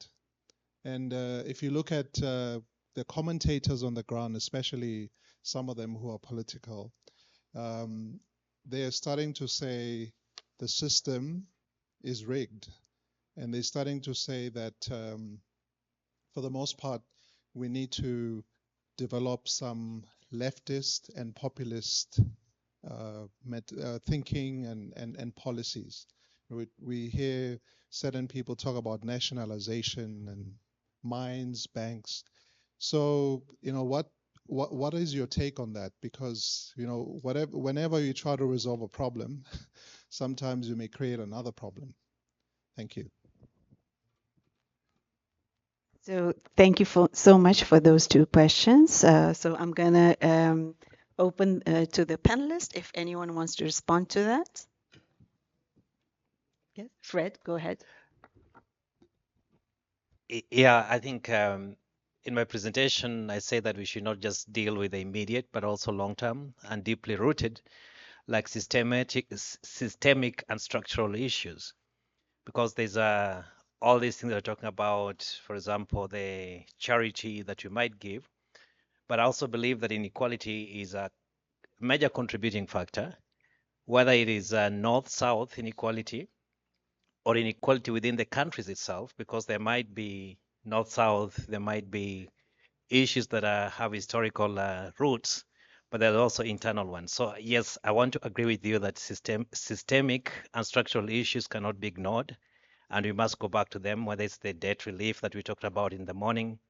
And if you look at the commentators on the ground, especially some of them who are political, they are starting to say the system is rigged. And they're starting to say that for the most part, we need to develop some leftist and populist thinking and policies. We hear certain people talk about nationalization and mines, banks. So, what is your take on that? Because, whenever you try to resolve a problem, sometimes you may create another problem. Thank you. So thank you so much for those two questions. So I'm going to open to the panelists if anyone wants to respond to that. Yes, Fred, go ahead. Yeah, I think in my presentation, I say that we should not just deal with the immediate, but also long-term and deeply rooted, like systemic and structural issues. Because there's all these things that we're talking about, for example, the charity that you might give. But I also believe that inequality is a major contributing factor, whether it is north-south inequality or inequality within the countries itself, because there might be north-south, there might be issues that have historical roots, but there are also internal ones. So yes, I want to agree with you that systemic and structural issues cannot be ignored, and we must go back to them, whether it's the debt relief that we talked about in the morning.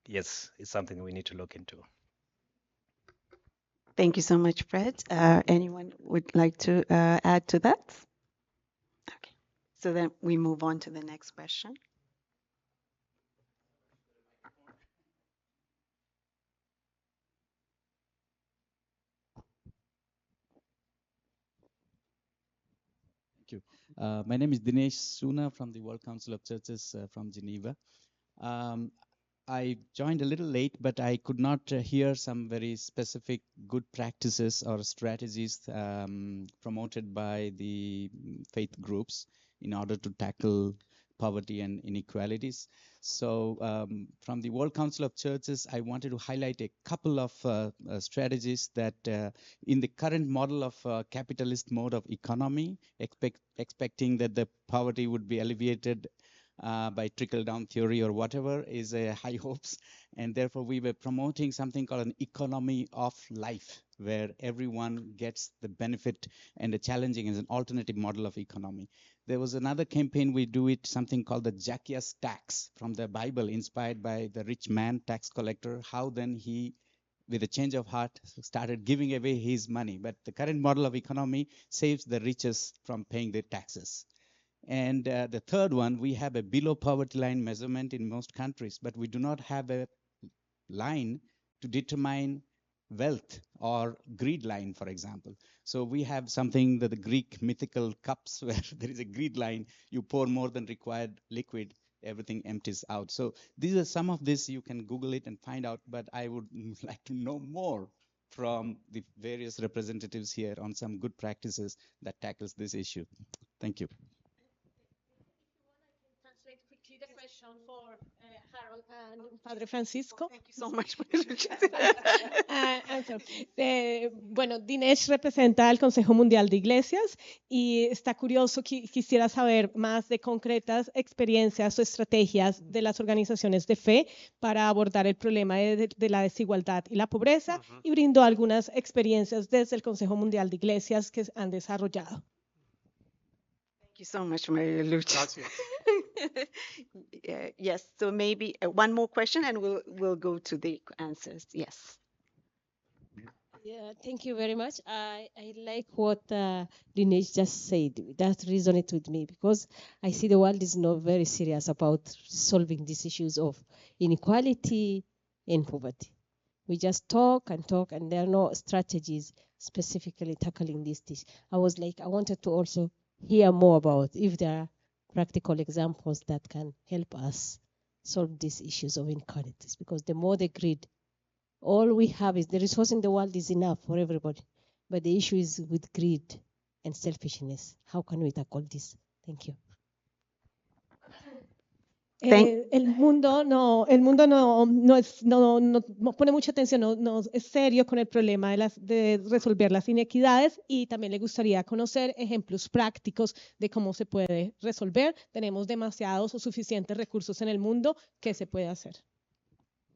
Yes, it's something we need to look into. Thank you so much, Fred. Anyone would like to add to that? Okay, so then we move on to the next question. Thank you. My name is Dinesh Suna from the World Council of Churches from Geneva. I joined a little late, but I could not hear some very specific good practices or strategies promoted by the faith groups in order to tackle poverty and inequalities. So from the World Council of Churches, I wanted to highlight a couple of strategies that in the current model of capitalist mode of economy, expecting that the poverty would be alleviated by trickle-down theory or whatever is a high hopes, and therefore we were promoting something called an economy of life, where everyone gets the benefit, and the challenging is an alternative model of economy. There was another campaign we do it, something called the Zacchaeus tax from the Bible, inspired by the rich man tax collector, how then he with a change of heart started giving away his money. But the current model of economy saves the richest from paying their taxes. And the third one, we have a below poverty line measurement in most countries, but we do not have a line to determine wealth or greed line, for example. So we have something that the Greek mythical cups where there is a greed line, you pour more than required liquid, everything empties out. So these are some of this, you can Google it and find out, but I would like to know more from the various representatives here on some good practices that tackles this issue. Thank you. Translate quickly the question for Harold and Padre Francisco. Thank you so much. Bueno, Dinesh representa al Consejo Mundial de Iglesias y está curioso, quisiera saber más de concretas experiencias o estrategias de las organizaciones de fe para abordar el problema de la desigualdad y la pobreza, y brindó algunas experiencias desde el Consejo Mundial de Iglesias que han desarrollado. Thank you so much, Maria Lucia. Yes, so maybe one more question and we'll go to the answers. Yes. Yeah, thank you very much. I like what Dinesh just said. That resonated with me because I see the world is not very serious about solving these issues of inequality and poverty. We just talk, and there are no strategies specifically tackling these things. I wanted to also hear more about if there are practical examples that can help us solve these issues of inequalities, because the more the greed, all we have is the resource in the world is enough for everybody, but the issue is with greed and selfishness. How can we tackle this? Thank you. El mundo no pone mucha atención, no es serio con el problema de resolver las inequidades, y también le gustaría conocer ejemplos prácticos de cómo se puede resolver. Tenemos demasiados o suficientes recursos en el mundo. ¿Qué se puede hacer?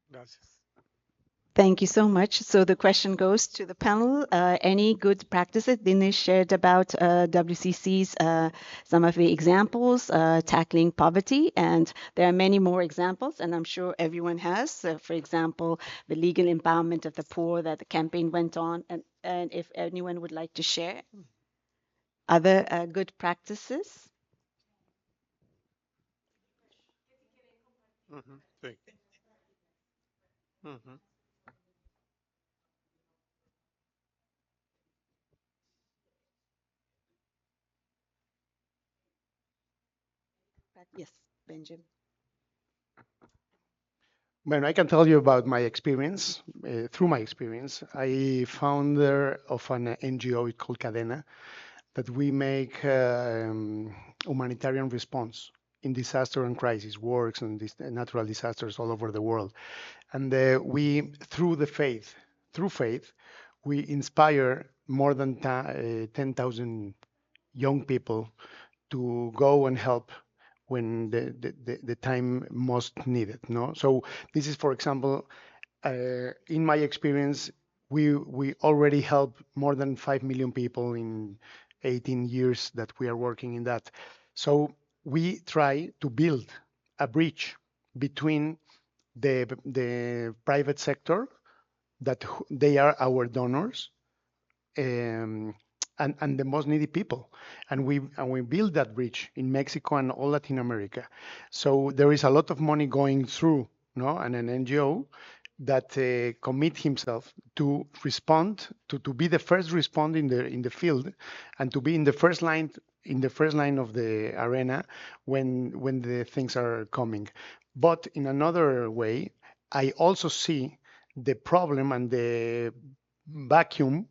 Gracias. Thank you so much. So the question goes to the panel. Any good practices? Dinesh shared about WCC's, some of the examples tackling poverty, and there are many more examples, and I'm sure everyone has. For example, the legal empowerment of the poor that the campaign went on, and if anyone would like to share other good practices. Sí. Yes, Benjamin. Well, I can tell you about my experience. Through my experience, I founder of an NGO called CADENA, that we make humanitarian response in disaster and crisis, works and natural disasters all over the world. And we, through faith, we inspire more than 10,000 young people to go and help when the time most needed. No, so this is, for example, in my experience, we already help more than 5 million people in 18 years that we are working in that. So we try to build a bridge between the private sector, that they are our donors, and the most needy people, and we build that bridge in Mexico and all Latin America. So there is a lot of money going through, no, and an NGO that commit himself to respond, to be the first respond in the field, and to be in the first line of the arena when the things are coming. But in another way, I also see the problem and the vacuum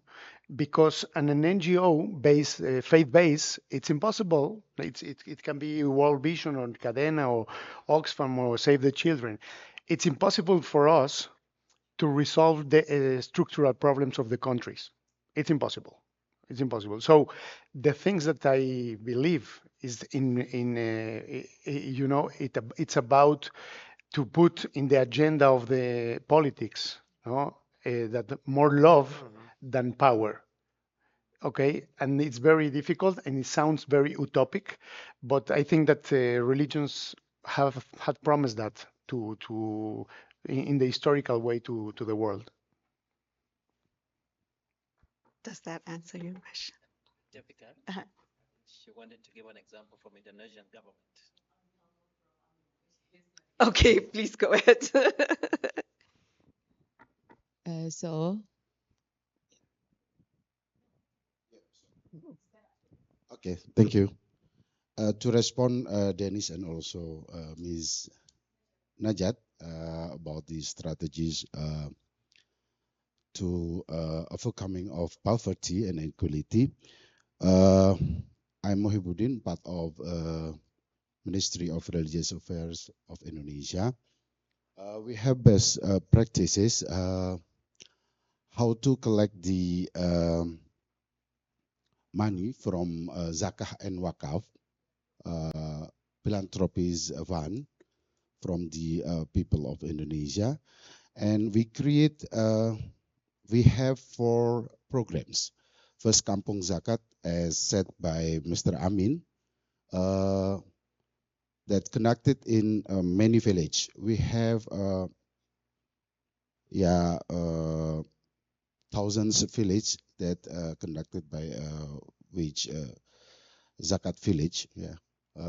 because an NGO based, faith-based, it's impossible. It can be World Vision or CADENA or Oxfam or Save the Children. It's impossible for us to resolve the structural problems of the countries. It's impossible. It's impossible. So the things that I believe is it's about to put in the agenda of the politics, no? That more love than power. Okay, and it's very difficult and it sounds very utopic, but I think that religions have had promised that to in the historical way to the world. Does that answer your question? Deepika, she wanted to give an example from Indonesian government. Okay, please go ahead. Okay, thank you. To respond, Dennis and also Ms. Najat about the strategies to overcoming of poverty and inequality. I'm Mohibuddin, part of Ministry of Religious Affairs of Indonesia. We have best practices how to collect the money from zakah and wakaf, philanthropies fund from the people of Indonesia, and we have 4 programs. First, Kampung Zakat, as said by Mr. Amin, that conducted in many villages. We have thousands of villages that conducted by which Zakat village,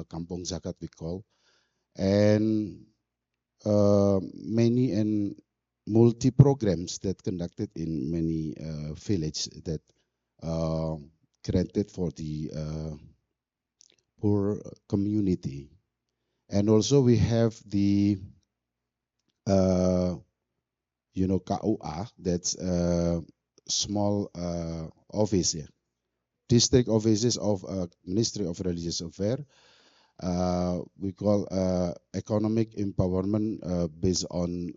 Kampung Zakat we call, and many and multi programs that conducted in many villages that granted for the poor community. And also we have the KUA, that's small office here. District offices of Ministry of Religious Affairs. We call economic empowerment based on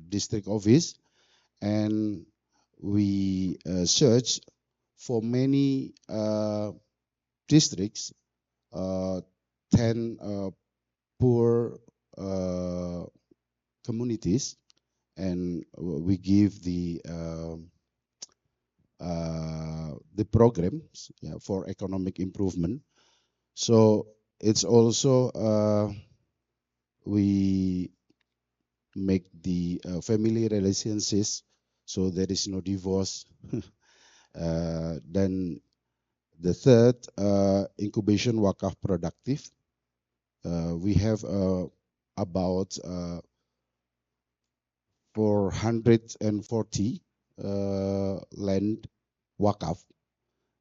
district office, and we search for many districts, 10 poor communities, and we give the programs for economic improvement. So it's also we make the family relationships so there is no divorce. Then the third, incubation wakaf productive. We have about 440 land wakaf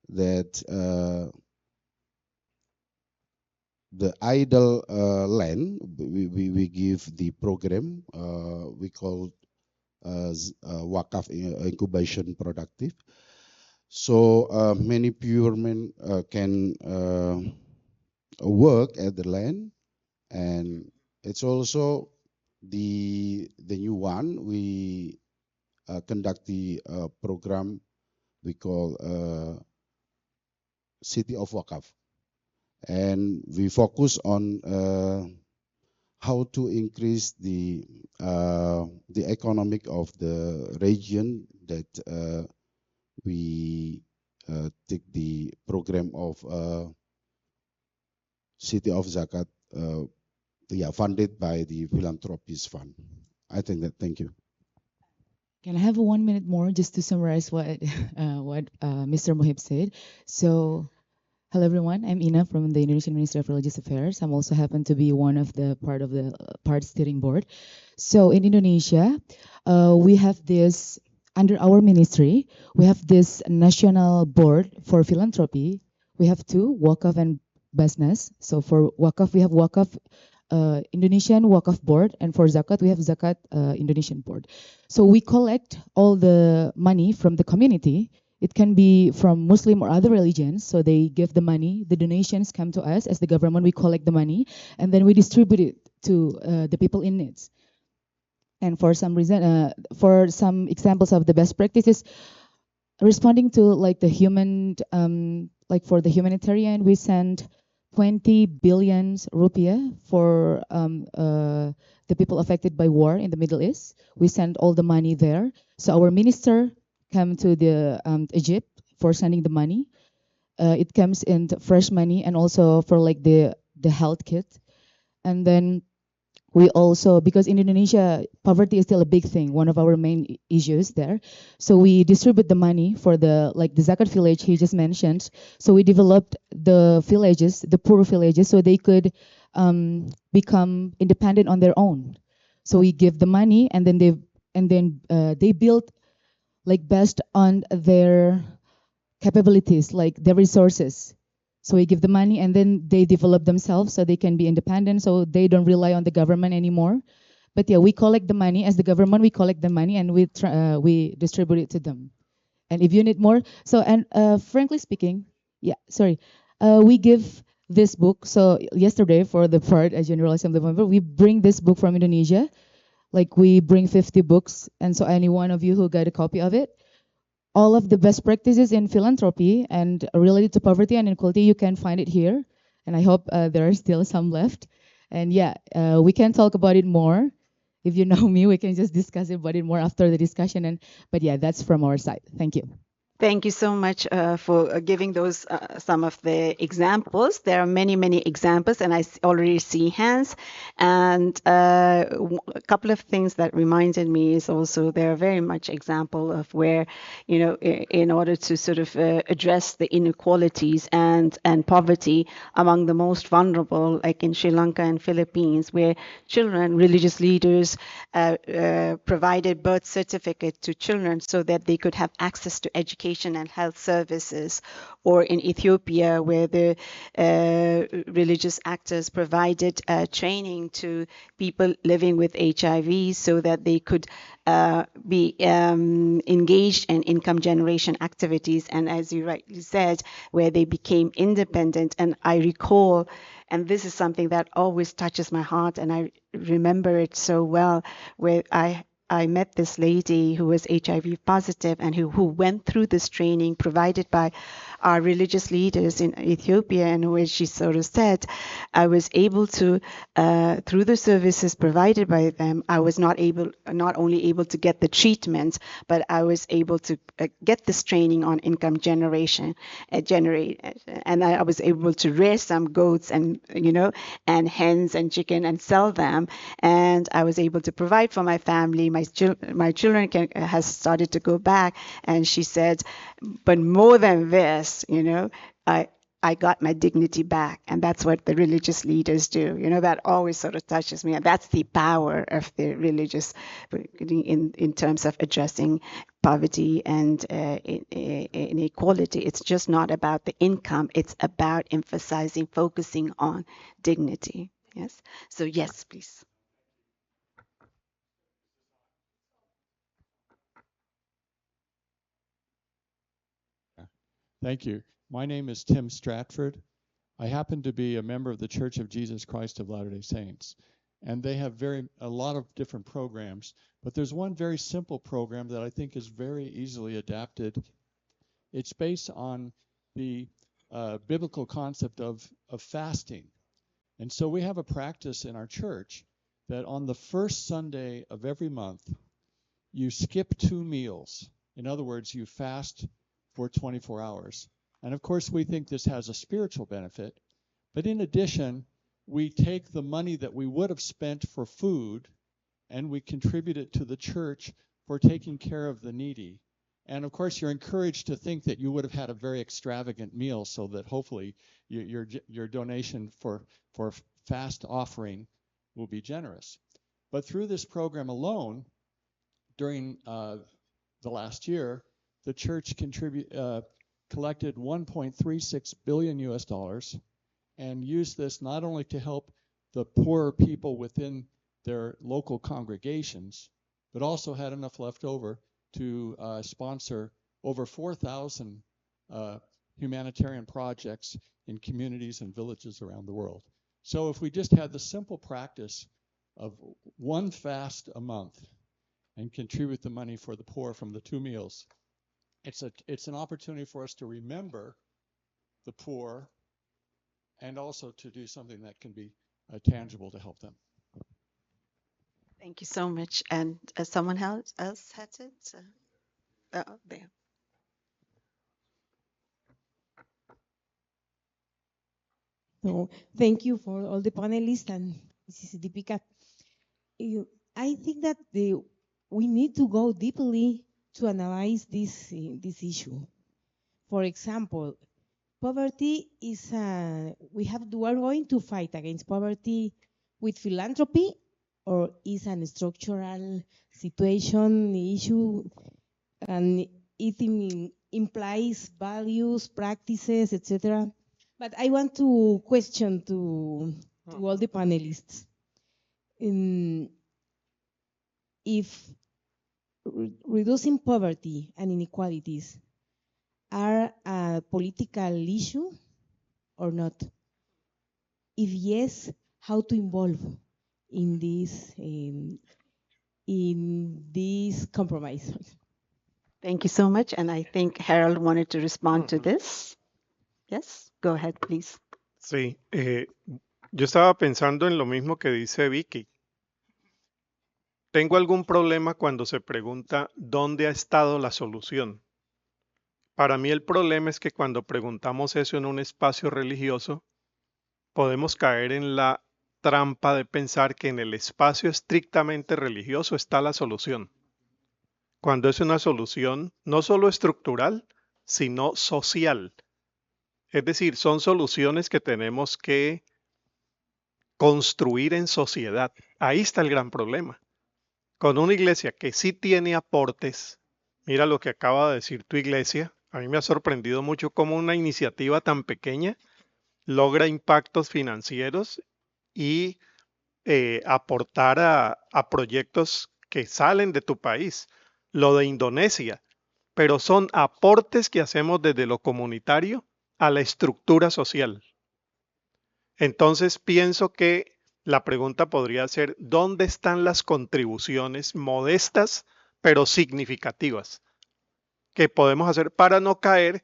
that the idle land, we give the program we call wakaf incubation productive. So many pure men can work at the land, and it's also the new one. We conduct the program we call City of Wakaf, and we focus on how to increase the economic of the region that we take the program of City of Zakat, funded by the philanthropies fund. I think that. Thank you. Can I have 1 minute more just to summarize what Mr. Mohib said? So, hello everyone. I'm Ina from the Indonesian Ministry of Religious Affairs. I'm also happen to be one of the part steering board. So in Indonesia, we have this under our ministry. We have this national board for philanthropy. We have 2, Wakaf and Basnas. So for Wakaf, we have Wakaf Indonesian Wakaf board, and for zakat we have zakat Indonesian board. So we collect all the money from the community. It can be from Muslim or other religions. So they give the money, the donations come to us as the government. We collect the money and then we distribute it to the people in needs. And for some reason, for some examples of the best practices, responding to like the like for the humanitarian, we send 20 billion rupiah for the people affected by war in the Middle East. We send all the money there. So our minister came to the Egypt for sending the money. It comes in fresh money and also for like the health kit. And then we also, because in Indonesia, poverty is still a big thing, one of our main issues there. So we distribute the money for the Zakat village he just mentioned. So we developed the villages, the poor villages, so they could become independent on their own. So we give the money and then they build like based on their capabilities, like their resources. So we give the money and then they develop themselves so they can be independent, so they don't rely on the government anymore. But yeah, we collect the money as the government. We collect the money and we distribute it to them. And if you need more, so and frankly speaking, we give this book. So yesterday for the part as General Assembly member, we bring this book from Indonesia. Like we bring 50 books, and so any one of you who got a copy of it, all of the best practices in philanthropy and related to poverty and inequality, you can find it here. And I hope there are still some left. And yeah, we can talk about it more. If you know me, we can just discuss about it more after the discussion. But yeah, that's from our side. Thank you. Thank you so much for giving those some of the examples. There are many, many examples, and I already see hands. And a couple of things that reminded me is also there are very much example of where, you know, in order to sort of address the inequalities and poverty among the most vulnerable, like in Sri Lanka and Philippines, where children, religious leaders provided birth certificate to children so that they could have access to education and health services, or in Ethiopia where the religious actors provided training to people living with HIV so that they could be engaged in income generation activities, and as you rightly said, where they became independent. And I recall, and this is something that always touches my heart, and I remember it so well, where I met this lady who was HIV positive and who went through this training provided by our religious leaders in Ethiopia, and where she sort of said, I was able to, through the services provided by them, I was not only able to get the treatment, but I was able to get this training on income generation, and I was able to raise some goats and, you know, and hens and chicken and sell them, and I was able to provide for my family. My children has started to go back, and she said, but more than this, you know, I got my dignity back, and that's what the religious leaders do. You know, that always sort of touches me, and that's the power of the religious in terms of addressing poverty and inequality. It's just not about the income; it's about emphasizing, focusing on dignity. Yes. So yes, please. Thank you. My name is Tim Stratford. I happen to be a member of the Church of Jesus Christ of Latter-day Saints, and they have a lot of different programs, but there's one very simple program that I think is very easily adapted. It's based on the biblical concept of fasting. And so we have a practice in our church that on the first Sunday of every month, you skip 2 meals. In other words, you fast for 24 hours. And of course, we think this has a spiritual benefit. But in addition, we take the money that we would have spent for food and we contribute it to the church for taking care of the needy. And of course, you're encouraged to think that you would have had a very extravagant meal so that hopefully your donation for fast offering will be generous. But through this program alone, during the last year, the church collected $1.36 billion and used this not only to help the poorer people within their local congregations, but also had enough left over to sponsor over 4,000 humanitarian projects in communities and villages around the world. So if we just had the simple practice of one fast a month and contribute the money for the poor from the 2 meals, it's an opportunity for us to remember the poor and also to do something that can be tangible to help them. Thank you so much. And someone else had it? There. So thank you for all the panelists, and this is Deepika. I think that we need to go deeply to analyze this issue. For example, poverty is we are going to fight against poverty with philanthropy, or is an structural situation issue, and it implies values, practices, etc. But I want to question to all the panelists. If reducing poverty and inequalities are a political issue or not? If yes, how to involve in this compromise? Thank you so much. And I think Harold wanted to respond to this. Yes, go ahead, please. Sí, yo estaba pensando en lo mismo que dice Vicky. Tengo algún problema cuando se pregunta dónde ha estado la solución. Para mí el problema es que cuando preguntamos eso en un espacio religioso, podemos caer en la trampa de pensar que en el espacio estrictamente religioso está la solución, cuando es una solución no solo estructural, sino social. Es decir, son soluciones que tenemos que construir en sociedad. Ahí está el gran problema. Con una iglesia que sí tiene aportes, mira lo que acaba de decir tu iglesia, a mí me ha sorprendido mucho cómo una iniciativa tan pequeña logra impactos financieros y aportar a proyectos que salen de tu país. Lo de Indonesia, pero son aportes que hacemos desde lo comunitario a la estructura social. Entonces pienso que la pregunta podría ser, ¿dónde están las contribuciones modestas pero significativas que podemos hacer para no caer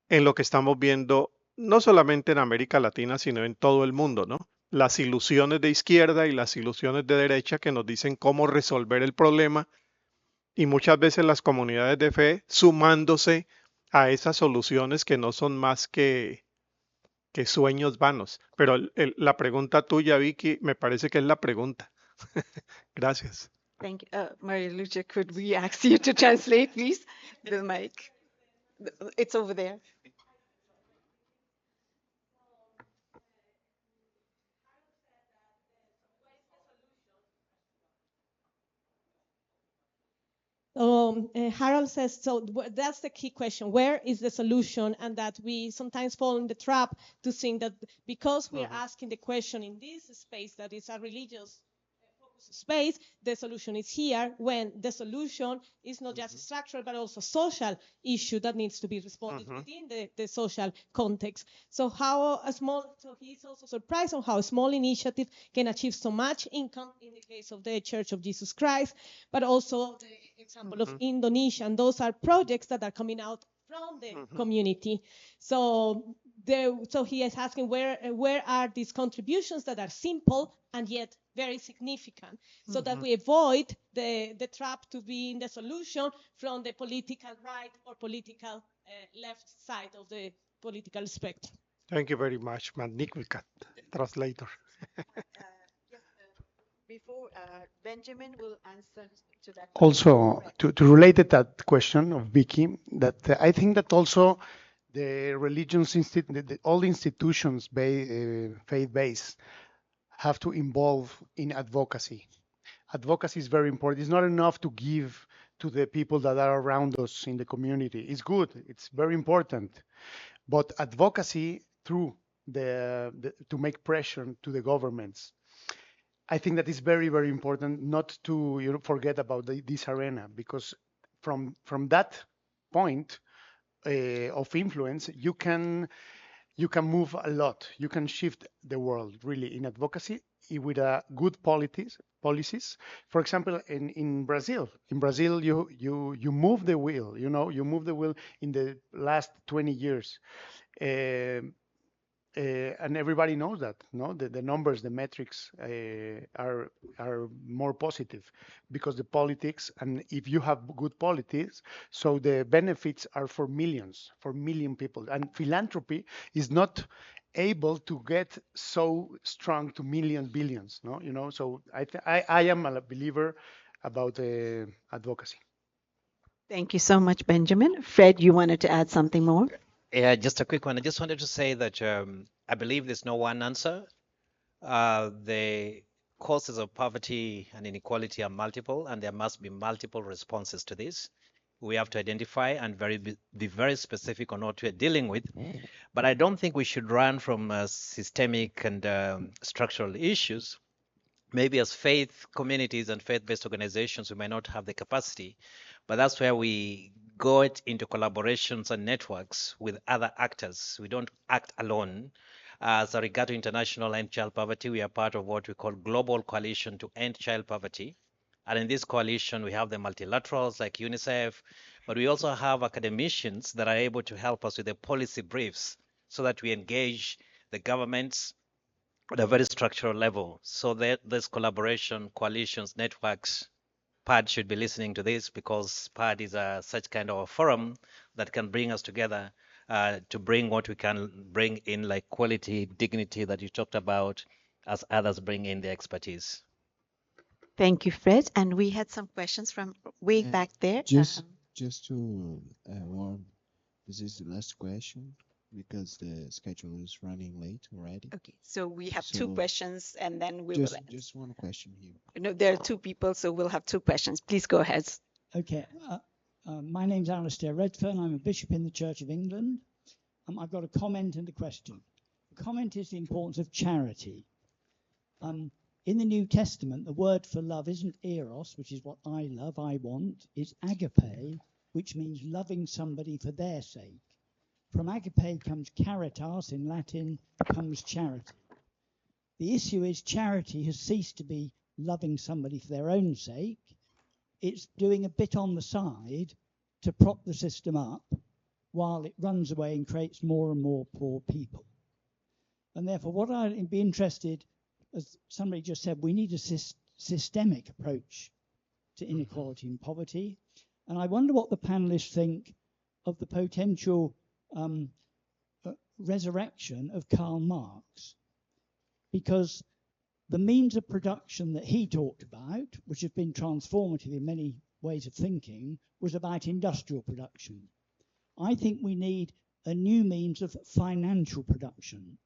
en lo que estamos viendo no solamente en América Latina, sino en todo el mundo, ¿no? Las ilusiones de izquierda y las ilusiones de derecha que nos dicen cómo resolver el problema, y muchas veces las comunidades de fe sumándose a esas soluciones que no son más que sueños vanos. Pero la pregunta tuya, Vicky, me parece que es la pregunta. Gracias. Thank you. Maria Lucia, could we ask you to translate, please? The mic. It's over there. Harold says, so that's the key question. Where is the solution? And that we sometimes fall in the trap to think that because we are asking the question in this space that is a religious space, the solution is here, when the solution is not just structural but also social issue that needs to be responded within the social context. So he's also surprised on how a small initiative can achieve so much income in the case of the Church of Jesus Christ, but also the example of Indonesia, and those are projects that are coming out from the community. So he is asking where are these contributions that are simple and yet very significant, so that we avoid the trap to be in the solution from the political right or political left side of the political spectrum. Thank you very much, Magnificat, translator. Before Benjamin will answer to that. Also, to relate that question of Vicky, that I think that also the religions, all institutions faith-based have to involve in advocacy. Advocacy is very important. It's not enough to give to the people that are around us in the community. It's good. It's very important. But advocacy through to make pressure to the governments. I think that is very, very important not to forget about this arena, because from that point of influence, you can move a lot. You can shift the world really in advocacy with good policies. For example, in Brazil, you move the wheel. You move the wheel in the last 20 years. And everybody knows that, no? The numbers, the metrics are more positive because the politics, and if you have good politics, so the benefits are for millions, for million people. And philanthropy is not able to get so strong to millions, billions, no? So I am a believer about advocacy. Thank you so much, Benjamin. Fred, you wanted to add something more? Yeah, just a quick one. I just wanted to say that I believe there's no one answer. The causes of poverty and inequality are multiple, and there must be multiple responses to this. We have to identify and be very specific on what we're dealing with. But I don't think we should run from systemic and structural issues. Maybe as faith communities and faith-based organizations, we might not have the capacity, but that's where we go into collaborations and networks with other actors. We don't act alone. As Arigatou International End Child Poverty, we are part of what we call Global Coalition to End Child Poverty. And in this coalition, we have the multilaterals like UNICEF, but we also have academicians that are able to help us with the policy briefs so that we engage the governments at a very structural level. So there's collaboration, coalitions, networks. PAD should be listening to this because PAD is such kind of a forum that can bring us together to bring what we can bring in, like quality, dignity that you talked about, as others bring in their expertise. Thank you, Fred. And we had some questions from way back there. Just to warn, this is the last question because the schedule is running late already. Okay, so we have two questions, and then we will. Just one question here. No, there are two people, so we'll have two questions. Please go ahead. Okay. My name's Alistair Redfern. I'm a bishop in the Church of England. I've got a comment and a question. The comment is the importance of charity. In the New Testament, the word for love isn't eros, which is what I love, I want. It's agape, which means loving somebody for their sake. From agape comes caritas, in Latin comes charity. The issue is charity has ceased to be loving somebody for their own sake. It's doing a bit on the side to prop the system up while it runs away and creates more and more poor people. And therefore, what I'd be interested, as somebody just said, we need a systemic approach to inequality and poverty. And I wonder what the panelists think of the potential resurrection of Karl Marx, because the means of production that he talked about, which have been transformative in many ways of thinking, was about industrial production. I think we need a new means of financial production.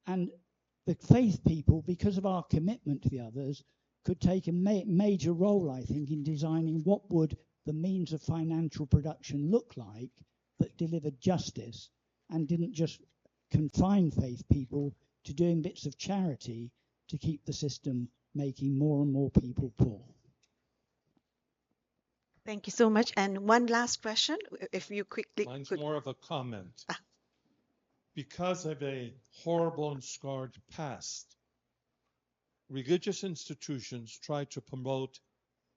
And the faith people, because of our commitment to the others, could take a major role, I think, in designing what would the means of financial production look like that delivered justice and didn't just confine faith people to doing bits of charity to keep the system making more and more people poor. Thank you so much. And one last question, if you quickly Mine's could. more of a comment. Because of a horrible and scarred past, religious institutions try to promote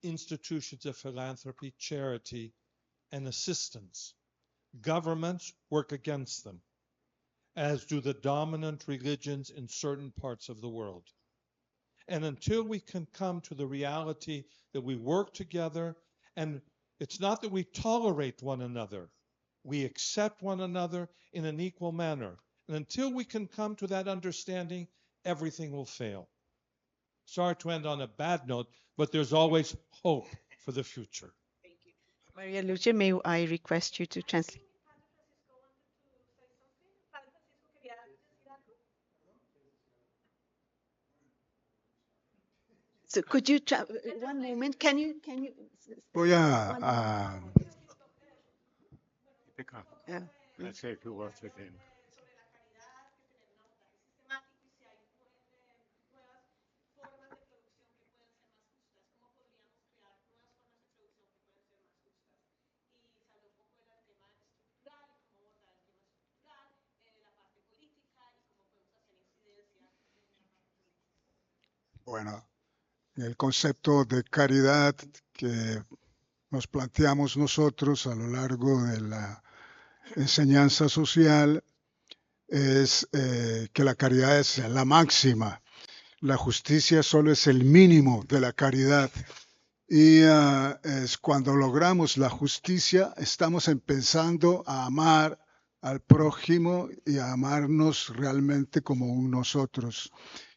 institutions of philanthropy, charity, and assistance. Governments work against them, as do the dominant religions in certain parts of the world. And until we can come to the reality that we work together, and it's not that we tolerate one another, we accept one another in an equal manner. And until we can come to that understanding, everything will fail. Sorry to end on a bad note, but there's always hope for the future. Maria Lucia, may I request you to translate? So could you, one moment, can you? Voy a Deepika, let's say a few words with him. Bueno, el concepto de caridad que nos planteamos nosotros a lo largo de la enseñanza social es que la caridad es la máxima, la justicia solo es el mínimo de la caridad. Y es cuando logramos la justicia, estamos empezando a amar al prójimo y a amarnos realmente como un nosotros.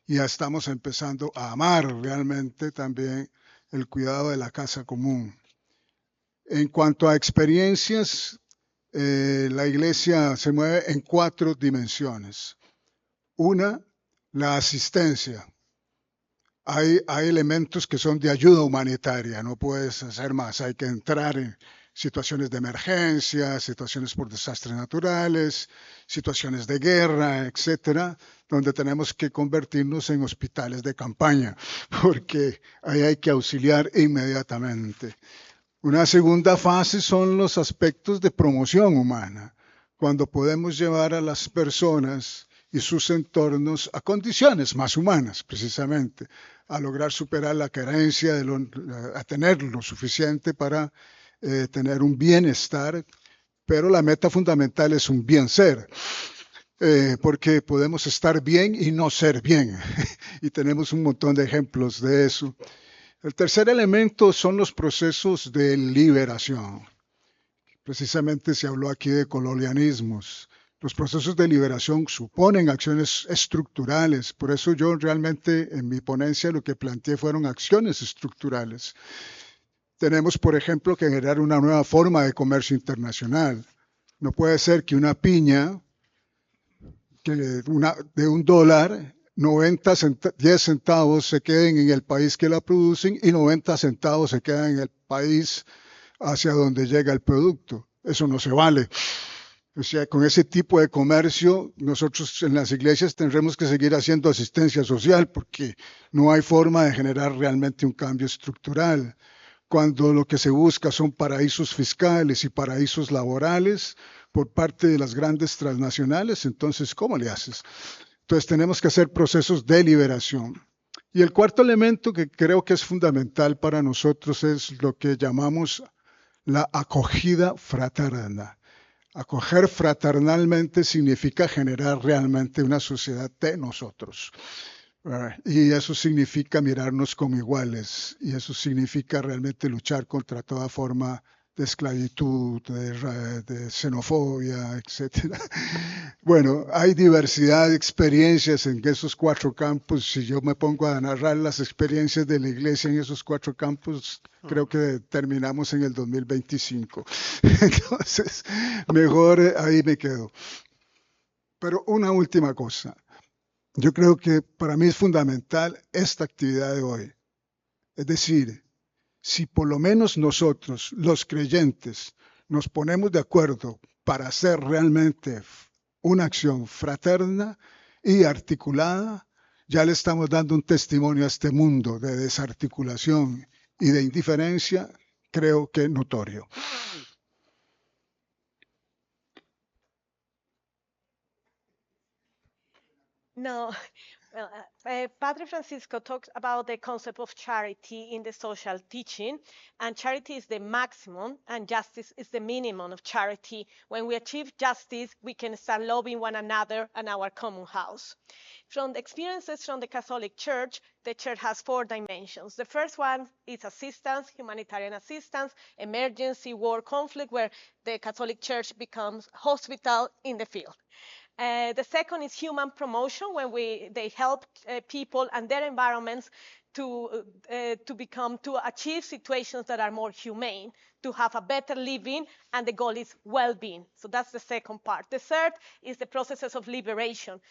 Y ya estamos empezando a amar realmente también el cuidado de la casa común. En cuanto a experiencias, la iglesia se mueve en 4 dimensiones. Una, la asistencia. Hay elementos que son de ayuda humanitaria, no puedes hacer más, hay que entrar en situaciones de emergencia, situaciones por desastres naturales, situaciones de guerra, etcétera, donde tenemos que convertirnos en hospitales de campaña, porque ahí hay que auxiliar inmediatamente. Una segunda fase son los aspectos de promoción humana, cuando podemos llevar a las personas y sus entornos a condiciones más humanas, precisamente, a lograr superar la carencia, a tener lo suficiente para tener un bienestar, pero la meta fundamental es un bien ser, porque podemos estar bien y no ser bien, y tenemos un montón de ejemplos de eso. El tercer elemento son los procesos de liberación. Precisamente se habló aquí de colonialismos. Los procesos de liberación suponen acciones estructurales. Por eso yo realmente en mi ponencia lo que planteé fueron acciones estructurales. Tenemos, por ejemplo, que generar una nueva forma de comercio internacional. No puede ser que una piña de $1, 10 centavos se queden en el país que la producen y 90 centavos se quedan en el país hacia donde llega el producto. Eso no se vale. O sea, con ese tipo de comercio, nosotros en las iglesias tendremos que seguir haciendo asistencia social porque no hay forma de generar realmente un cambio estructural. Cuando lo que se busca son paraísos fiscales y paraísos laborales por parte de las grandes transnacionales, entonces, ¿cómo le haces? Entonces, tenemos que hacer procesos de liberación. Y el cuarto elemento que creo que es fundamental para nosotros es lo que llamamos la acogida fraterna. Acoger fraternalmente significa generar realmente una sociedad de nosotros. Y eso significa mirarnos como iguales. Y eso significa realmente luchar contra toda forma de esclavitud, de xenofobia, etc. Bueno, hay diversidad de experiencias en esos 4 campos. Si yo me pongo a narrar las experiencias de la iglesia en esos 4 campos, creo que terminamos en el 2025. Entonces, mejor ahí me quedo. Pero una última cosa. Yo creo que para mí es fundamental esta actividad de hoy. Es decir, si por lo menos nosotros, los creyentes, nos ponemos de acuerdo para hacer realmente una acción fraterna y articulada, ya le estamos dando un testimonio a este mundo de desarticulación y de indiferencia, creo que notorio. No, well, Padre Francisco talked about the concept of charity in the social teaching, and charity is the maximum and justice is the minimum of charity. When we achieve justice, we can start loving one another and our common house. From the experiences from the Catholic Church, the Church has 4 dimensions. The first one is assistance, humanitarian assistance, emergency, war, conflict, where the Catholic Church becomes hospital in the field. The second is human promotion, when they help people and their environments to achieve situations that are more humane, to have a better living, and the goal is well-being. So that's the second part. The third is the processes of liberation.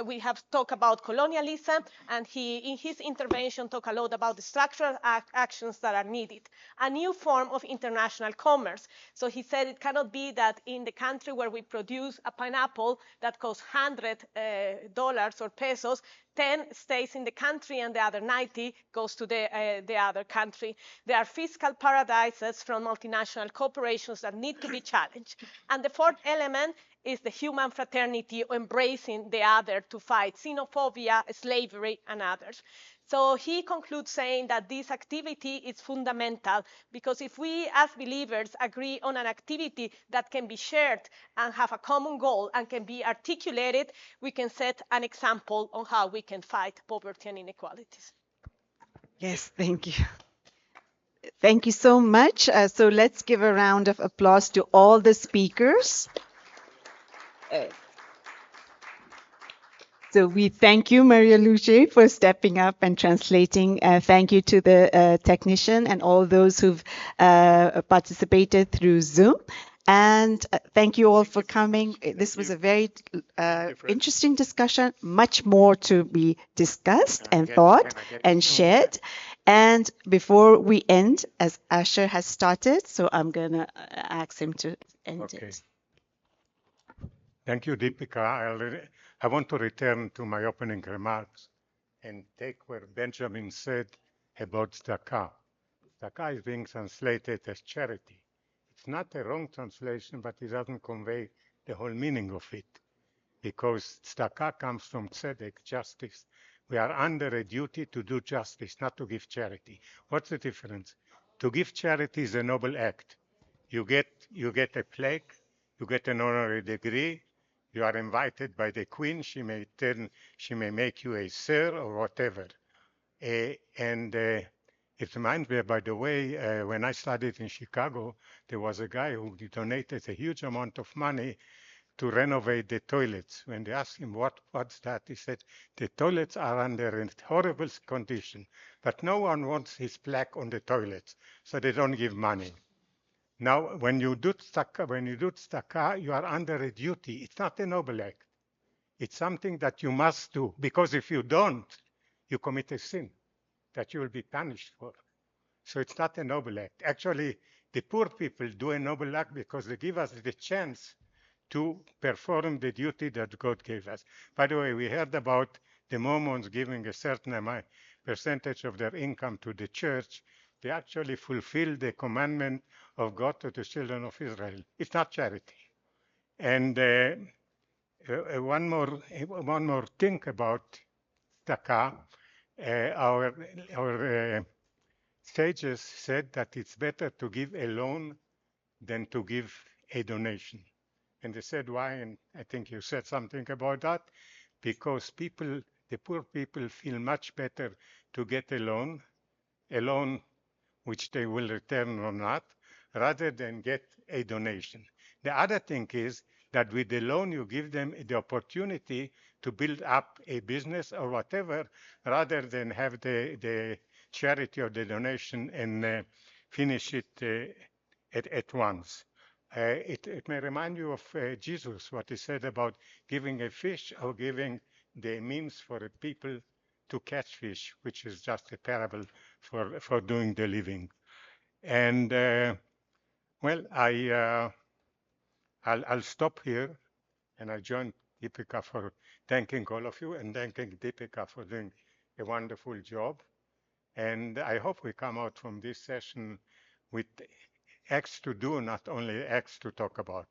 We have talked about colonialism, and he, in his intervention, talked a lot about the structural actions that are needed. A new form of international commerce. So he said it cannot be that in the country where we produce a pineapple that costs $100 or pesos, 10 stays in the country and the other 90 wealthy goes to the other country. There are fiscal paradises from multinational corporations that need to be challenged. And the fourth element is the human fraternity, embracing the other to fight xenophobia, slavery, and others. So he concludes saying that this activity is fundamental, because if we as believers agree on an activity that can be shared and have a common goal and can be articulated, we can set an example on how we can fight poverty and inequalities. Yes, thank you. Thank you so much. So let's give a round of applause to all the speakers. So we thank you, Maria Luce, for stepping up and translating. Thank you to the technician and all those who've participated through Zoom. And thank you all for coming. This was a very interesting discussion, much more to be discussed and thought and shared. And before we end, as Asher has started, so I'm going to ask him to end it. Thank you, Deepika. I want to return to my opening remarks and take where Benjamin said about tzedakah. Tzedakah is being translated as charity. It's not a wrong translation, but it doesn't convey the whole meaning of it, because tzedakah comes from tzedek, justice. We are under a duty to do justice, not to give charity. What's the difference? To give charity is a noble act. You get a plaque, you get an honorary degree, you are invited by the queen, she may make you a sir or whatever. It reminds me, by the way, when I studied in Chicago, there was a guy who donated a huge amount of money to renovate the toilets. When they asked him what's that, he said, the toilets are under a horrible condition, but no one wants his plaque on the toilets, so they don't give money. Now, when you do tzedakah, you are under a duty. It's not a noble act. It's something that you must do, because if you don't, you commit a sin that you will be punished for. So it's not a noble act. Actually, the poor people do a noble act because they give us the chance to perform the duty that God gave us. By the way, we heard about the Mormons giving a certain percentage of their income to the church. They actually fulfill the commandment of God to the children of Israel. It's not charity. And one more thing about tzedakah. Our sages said that it's better to give a loan than to give a donation. And they said why, and I think you said something about that, because the poor people feel much better to get a loan which they will return or not, rather than get a donation. The other thing is that with the loan you give them the opportunity to build up a business or whatever, rather than have the charity or the donation and finish it at once. It may remind you of Jesus, what he said about giving a fish or giving the means for the people to catch fish, which is just a parable for doing the living. And well, I'll stop here, and I join Deepika for thanking all of you and thanking Deepika for doing a wonderful job. And I hope we come out from this session with acts to do, not only acts to talk about.